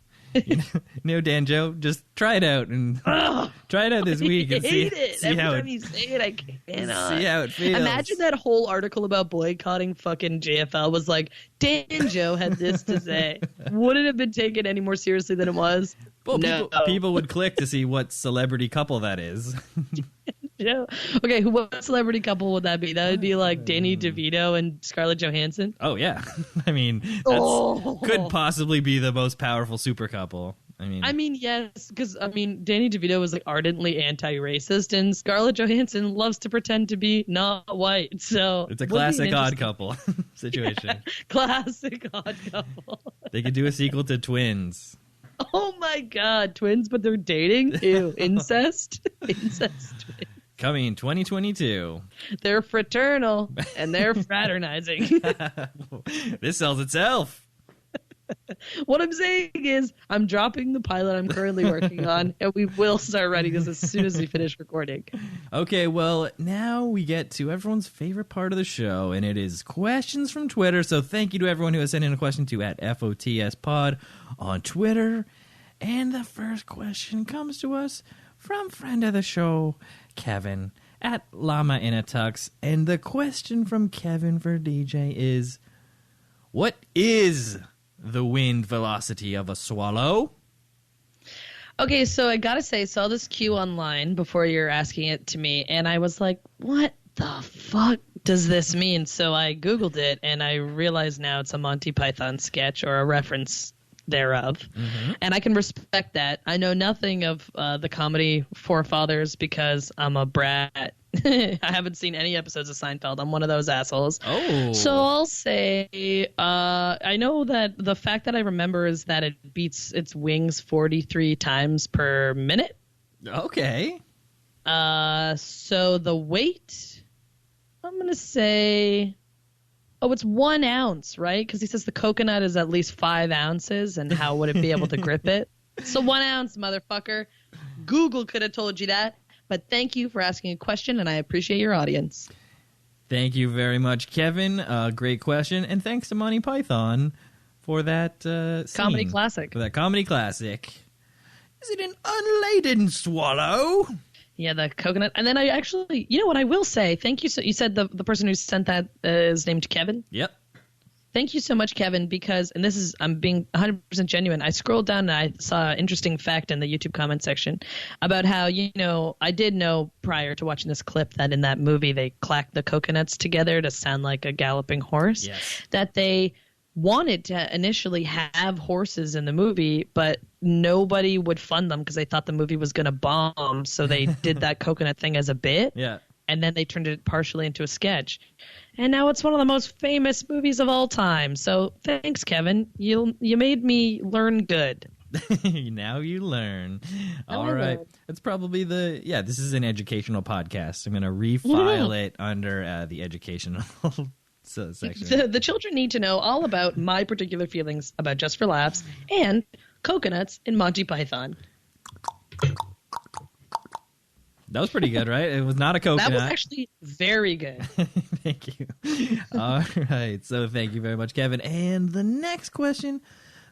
No, Danjo, just try it out and try it out this week and see how time you say it, I cannot. See how it feels. Imagine that whole article about boycotting fucking JFL was like, Danjo had this to say. Would it have been taken any more seriously than it was? Well, no. people would click to see what celebrity couple that is. Yeah. Okay, what celebrity couple would that be? That would be like Danny DeVito and Scarlett Johansson. Oh, yeah. I mean, that could possibly be the most powerful super couple. I mean, yes, because, Danny DeVito was like ardently anti-racist, and Scarlett Johansson loves to pretend to be not white. So it's a classic odd couple situation. Yeah, classic odd couple. They could do a sequel to Twins. Oh my God, twins, but they're dating? Ew, incest? Incest twins. Coming 2022. They're fraternal, and they're fraternizing. This sells itself. What I'm saying is I'm dropping the pilot I'm currently working on, and we will start writing this as soon as we finish recording. Okay, well, now we get to everyone's favorite part of the show, and it is questions from Twitter. So thank you to everyone who has sent in a question to at FOTS Pod on Twitter. And the first question comes to us from friend of the show, Kevin, at Llama in a Tux. And the question from Kevin for DJ is, what is the wind velocity of a swallow? Okay, so I gotta say, saw this cue online before you're asking it to me, and I was like, what the fuck does this mean? So I Googled it, and I realized now it's a Monty Python sketch or a reference thereof. Mm-hmm. And I can respect that. I know nothing of the comedy forefathers because I'm a brat. I haven't seen any episodes of Seinfeld. I'm one of those assholes. Oh. So I'll say I know that the fact that I remember is that it beats its wings 43 times per minute. Okay. So the weight, I'm going to say... Oh, it's 1 ounce, right? Because he says the coconut is at least 5 ounces, and how would it be able to grip it? So 1 ounce, motherfucker. Google could have told you that. But thank you for asking a question, and I appreciate your audience. Thank you very much, Kevin. Great question. And thanks to Monty Python for that Comedy scene. classic. For that comedy classic. Is it an unladen swallow? Yeah, the coconut. And then I actually, you know what I will say? Thank you. So you said the person who sent that is named Kevin? Yep. Thank you so much, Kevin, because, and this is, I'm being 100% genuine, I scrolled down and I saw an interesting fact in the YouTube comment section about how, you know, I did know prior to watching this clip that in that movie they clacked the coconuts together to sound like a galloping horse. Yes. That they wanted to initially have horses in the movie, but nobody would fund them because they thought the movie was going to bomb. So they did that coconut thing as a bit. Yeah. And then they turned it partially into a sketch. And now it's one of the most famous movies of all time. So thanks, Kevin. You made me learn good. Now you learn. All right. That's probably this is an educational podcast. I'm going to refile it under the educational section. The children need to know all about my particular feelings about Just for Laughs and coconuts in Monty Python. That was pretty good, right? It was not a coconut. That was actually very good. Thank you. All right. So thank you very much, Kevin. And the next question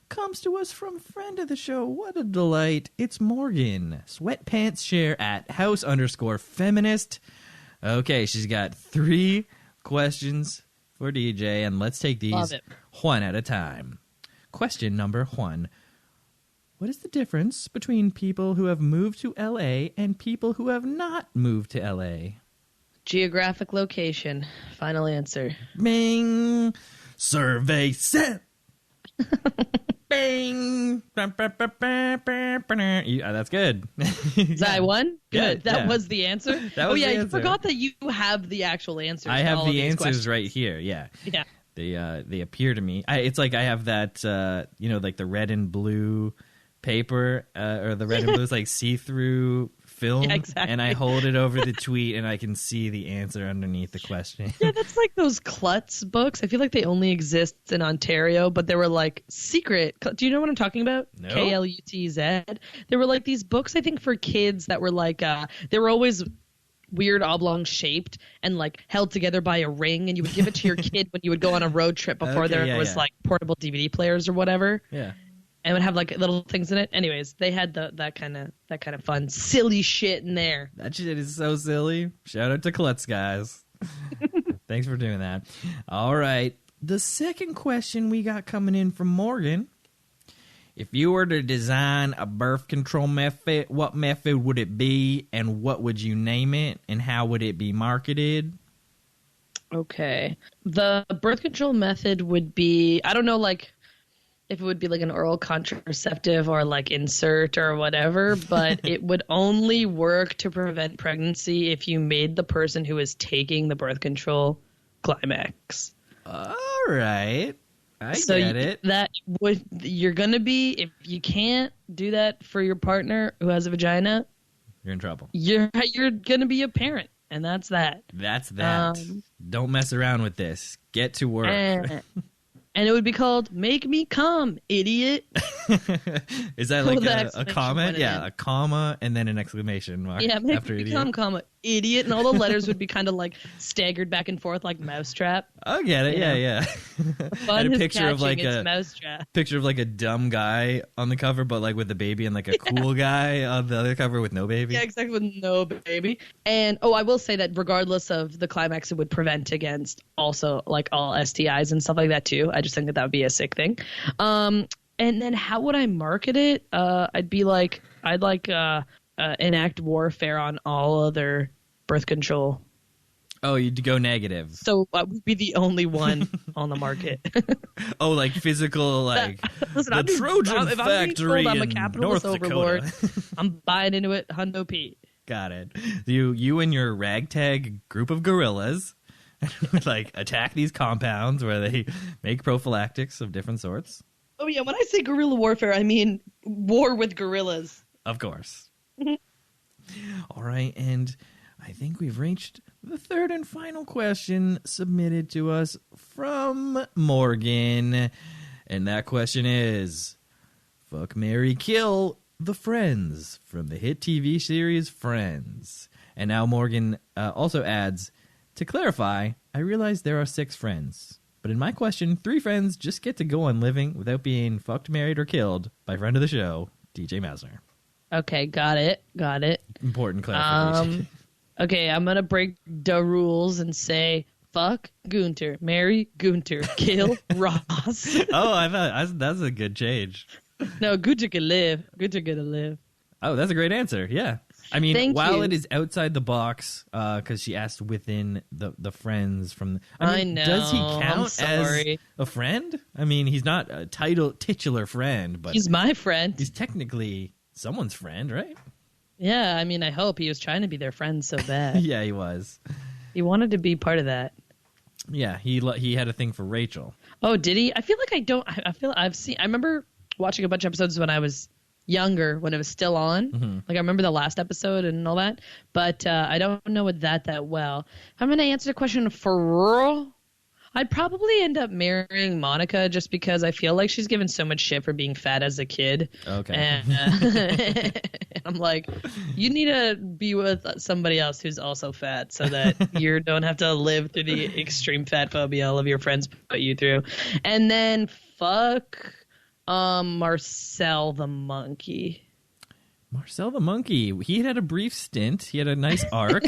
comes to us from friend of the show. What a delight. It's Morgan. Sweatpants share at house_feminist. Okay, she's got 3 questions for DJ, and let's take these one at a time. Question number 1. What is the difference between people who have moved to L.A. and people who have not moved to L.A.? Geographic location. Final answer. Bing. Survey set. Bing. Yeah, that's good. Is that one? Good. Yeah, that was the answer? That was the answer. You forgot that you have the actual answers. I have the answers questions. right here, yeah. Yeah. They appear to me. It's like I have that, like the red and blue paper, or the red and blue is like see-through film, yeah, exactly. And I hold it over the tweet and I can see the answer underneath the question. Yeah, that's like those Klutz books. I feel like they only exist in Ontario, but they were like secret. Do you know what I'm talking about? No. Klutz. There were like these books, I think, for kids that were like, they were always weird oblong shaped and like held together by a ring, and you would give it to your kid when you would go on a road trip before there was like portable DVD players or whatever. Yeah. And would have like little things in it. Anyways, they had that kind of fun, silly shit in there. That shit is so silly. Shout out to Klutz, guys. Thanks for doing that. All right. The second question we got coming in from Morgan. If you were to design a birth control method, what method would it be, and what would you name it, and how would it be marketed? Okay. The birth control method would be, I don't know, like, if it would be like an oral contraceptive or like insert or whatever, but it would only work to prevent pregnancy if you made the person who is taking the birth control climax. All right. I get it. You're going to be, if you can't do that for your partner who has a vagina, you're in trouble. You're going to be a parent, and that's that. That's that. Don't mess around with this. Get to work. And it would be called "Make Me Come, Idiot." Is that like With the a exclamation comma? point at Yeah, the a end. comma and then an exclamation mark Yeah, make after me idiot. come, comma, idiot. And all the letters would be kind of like staggered back and forth like Mousetrap. I get it. You Yeah, know? yeah. Fun And a is picture of like catching, a it's Mousetrap. picture of like a dumb guy on the cover, but like with a baby, and like a cool guy on the other cover with no baby. Yeah, exactly, with no baby. And I will say that regardless of the climax, it would prevent against also like all STIs and stuff like that too. I just think that would be a sick thing. And then how would I market it? I'd enact warfare on all other birth control. Oh, you'd go negative. So I would be the only one on the market. Oh, like physical, like Listen, the Trojan if I'm being factory told I'm a in capitalist North overlord, Dakota. I'm buying into it, Hundo P. Got it. You and your ragtag group of gorillas would like attack these compounds where they make prophylactics of different sorts. Oh yeah, when I say guerrilla warfare, I mean war with gorillas. Of course. All right, and I think we've reached the third and final question submitted to us from Morgan. And that question is, fuck, marry, kill the Friends from the hit TV series Friends. And now Morgan also adds, to clarify, I realize there are 6 friends. But in my question, 3 friends just get to go on living without being fucked, married, or killed by friend of the show, DJ Mausner. Okay, got it. Important clarification. Okay, I'm gonna break the rules and say fuck Gunter, marry Gunter, kill Ross. Oh, I thought that's a good change. No, Gunter can live. Gunter gonna live. Oh, that's a great answer. Yeah. I mean, Thank while you. it is outside the box, because she asked within the friends from. I know, Does he I'm count as sorry. a friend? I mean, he's not a titular friend, but He's my friend. he's technically someone's friend, right? Yeah, I mean, I hope he was trying to be their friend so bad. Yeah, he was. He wanted to be part of that. Yeah, he had a thing for Rachel. Oh, did he? I feel like I don't. I feel I remember watching a bunch of episodes when I was younger, when it was still on. Mm-hmm. Like I remember the last episode and all that, but I don't know it that well. I'm gonna answer the question for real. I'd probably end up marrying Monica just because I feel like she's given so much shit for being fat as a kid. Okay. And I'm like, you need to be with somebody else who's also fat so that you don't have to live through the extreme fat phobia all of your friends put you through. And then fuck Marcel the monkey. Marcel the monkey. He had a brief stint. He had a nice arc.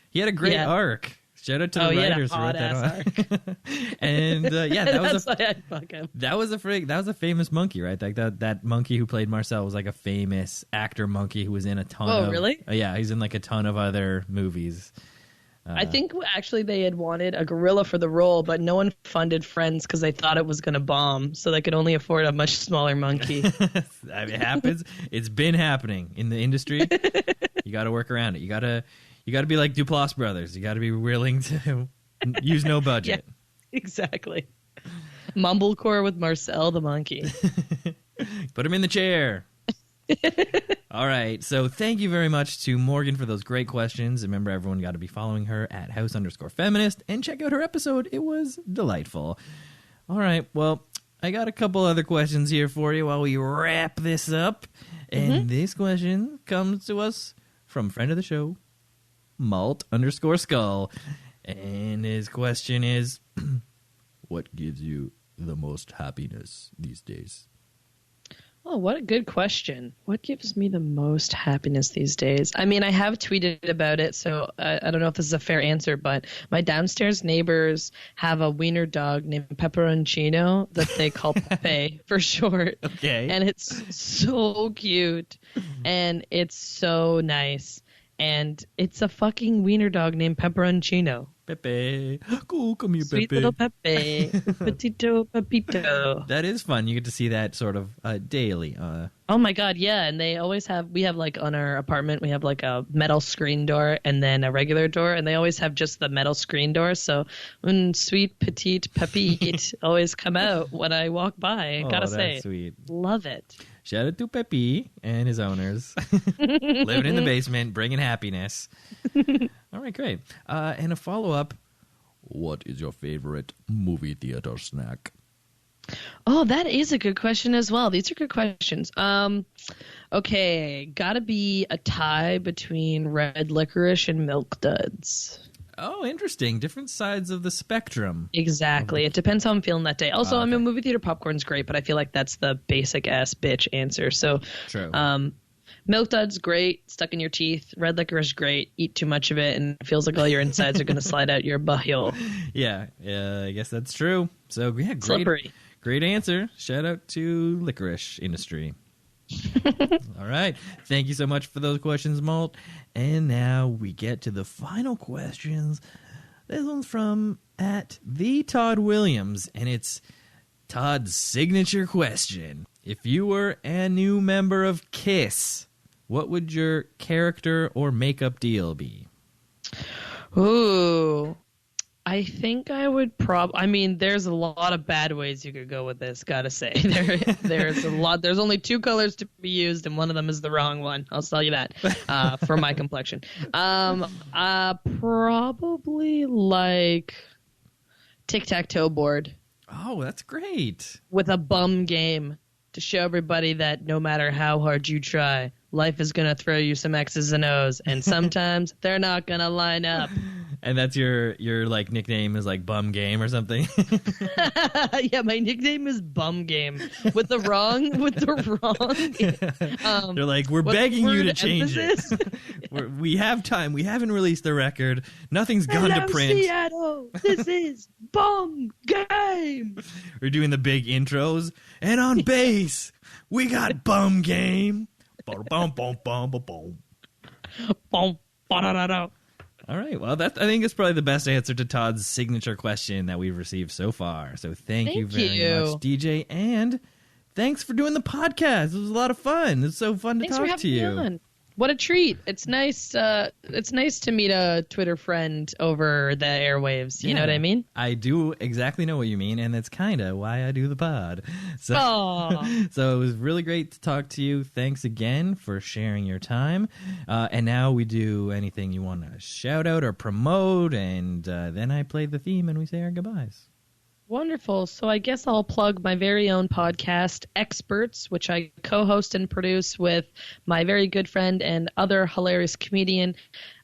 He had a great Yeah. arc. Shout out to the He had a writers who wrote that hot-ass arc. And yeah, that was That's why I'd fuck him. that was a famous monkey, right? Like that monkey who played Marcel was like a famous actor monkey who was in a ton of. Oh, really? Yeah, he's in like a ton of other movies. I think actually they had wanted a gorilla for the role, but no one funded Friends because they thought it was going to bomb, so they could only afford a much smaller monkey. I mean, it happens. It's been happening in the industry. You got to work around it. You got to be like Duplass brothers. You got to be willing to use no budget. Yeah, exactly. Mumblecore with Marcel the monkey. Put him in the chair. All right. So thank you very much to Morgan for those great questions. Remember, everyone got to be following her at house_feminist and check out her episode. It was delightful. All right. Well, I got a couple other questions here for you while we wrap this up. And this question comes to us from friend of the show, Malt_Skull. And his question is, what gives you the most happiness these days? Oh, what a good question. What gives me the most happiness these days? I mean, I have tweeted about it, so I don't know if this is a fair answer, but my downstairs neighbors have a wiener dog named Pepperoncino that they call Pepe for short. Okay. And it's so cute, and it's so nice. And it's a fucking wiener dog named Pepperoncino. Pepe. Cool, come here, Sweet Pepe. little Pepe. Petito Pepito. That is fun. You get to see that sort of daily. Oh my god, yeah, and we have like on our apartment, we have like a metal screen door and then a regular door, and they always have just the metal screen door, so when sweet petite Pepite always come out when I walk by, gotta say, sweet. love it. Shout out to Pepe and his owners. Living in the basement, bringing happiness. All right, great. And a follow-up, what is your favorite movie theater snack? Oh, that is a good question as well. These are good questions. Okay, gotta be a tie between red licorice and milk duds. Oh, interesting. Different sides of the spectrum. Exactly. It depends how I'm feeling that day. Also, I okay. mean, movie theater popcorn's great, but I feel like that's the basic ass bitch answer. So, True. Milk duds, great, stuck in your teeth. Red licorice, great. Eat too much of it, and it feels like all your insides are going to slide out your butthole. Yeah, I guess that's true. So, yeah, Slippery. Great answer. Shout out to licorice industry. All right. Thank you so much for those questions, Malt. And now we get to the final questions. This one's from @TheToddWilliams, and it's Todd's signature question. If you were a new member of KISS, what would your character or makeup deal be? Ooh. I think I would I mean, there's a lot of bad ways you could go with this, gotta say. There's a lot. There's only 2 colors to be used, and one of them is the wrong one. I'll tell you that, for my complexion. Probably like tic-tac-toe board. Oh, that's great. With a bum game to show everybody that no matter how hard you try, life is going to throw you some X's and O's, and sometimes they're not going to line up. And that's your like nickname is like Bum Game or something? Yeah, my nickname is Bum Game. With the wrong. They're like, we're begging you to change emphasis? it. We have time. We haven't released the record. Nothing's gone to print. Seattle. This is Bum Game. We're doing the big intros. And on bass, we got Bum Game. Bum, bum, bum, bum, bum. Bum, ba-da-da-da. All right. Well, I think it's probably the best answer to Todd's signature question that we've received so far. So thank you very much, DJ. And thanks for doing the podcast. It was a lot of fun. It's so fun to talk to you. On. What a treat. It's nice. It's nice to meet a Twitter friend over the airwaves. You know what I mean? I do exactly know what you mean, and that's kind of why I do the pod. So, so it was really great to talk to you. Thanks again for sharing your time. And now we do anything you want to shout out or promote, and then I play the theme and we say our goodbyes. Wonderful. So I guess I'll plug my very own podcast, Experts, which I co-host and produce with my very good friend and other hilarious comedian,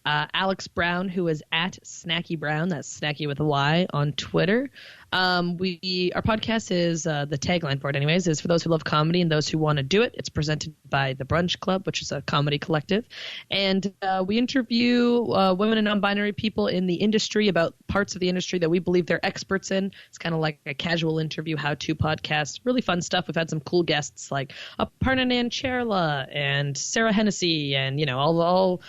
Alex Brown, who is at Snacky Brown. That's Snacky with a Y on Twitter. Our podcast is the tagline for it, anyways, is for those who love comedy and those who want to do it. It's presented by the Brunch Club, which is a comedy collective, and we interview women and non-binary people in the industry about parts of the industry that we believe they're experts in. It's kind of like a casual interview, how-to podcast. Really fun stuff. We've had some cool guests like Aparna Nancherla and Sarah Hennessy, and all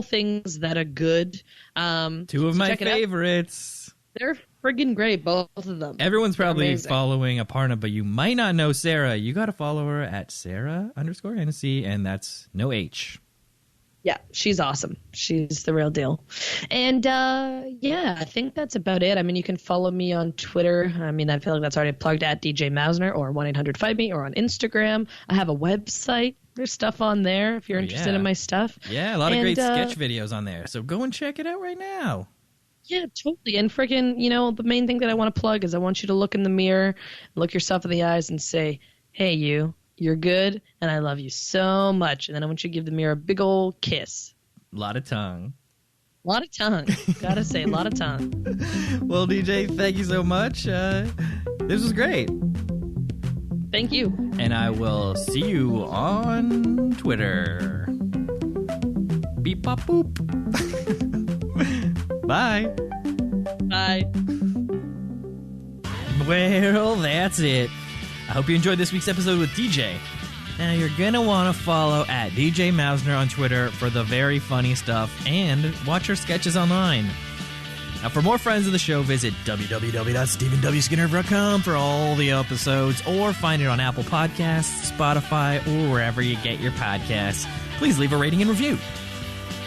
things that are good. 2 of my favorites. They're friggin' great, both of them. Everyone's probably following Aparna, but you might not know Sarah. You got to follow her at Sarah_Hennessy, and that's no H. Yeah, she's awesome. She's the real deal. And, yeah, I think that's about it. I mean, you can follow me on Twitter. I mean, I feel like that's already plugged at DJ Mausner or 1-800-FIGHT-ME or on Instagram. I have a website. There's stuff on there if you're interested in my stuff. Yeah, a lot of great sketch videos on there. So go and check it out right now. Yeah, totally. And freaking, the main thing that I want to plug is I want you to look in the mirror, look yourself in the eyes and say, hey, you're good, and I love you so much. And then I want you to give the mirror a big old kiss. A lot of tongue. A lot of tongue. Gotta say, a lot of tongue. Well, DJ, thank you so much. This was great. Thank you. And I will see you on Twitter. Beep, pop, boop. Bye. Bye. Well, that's it. I hope you enjoyed this week's episode with DJ. Now, you're going to want to follow at DJ Mausner on Twitter for the very funny stuff and watch her sketches online. Now, for more friends of the show, visit www.stephenwskinner.com for all the episodes, or find it on Apple Podcasts, Spotify, or wherever you get your podcasts. Please leave a rating and review.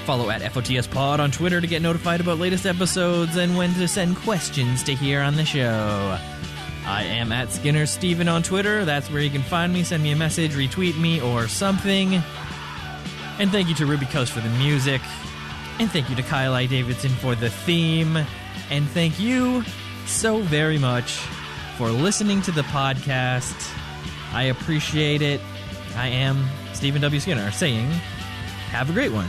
Follow at FOTS Pod on Twitter to get notified about latest episodes and when to send questions to hear on the show. I am at Skinner Steven on Twitter. That's where you can find me. Send me a message, retweet me, or something. And thank you to Ruby Coast for the music. And thank you to Kyle I. Davidson for the theme. And thank you so very much for listening to the podcast. I appreciate it. I am Stephen W. Skinner saying, have a great one.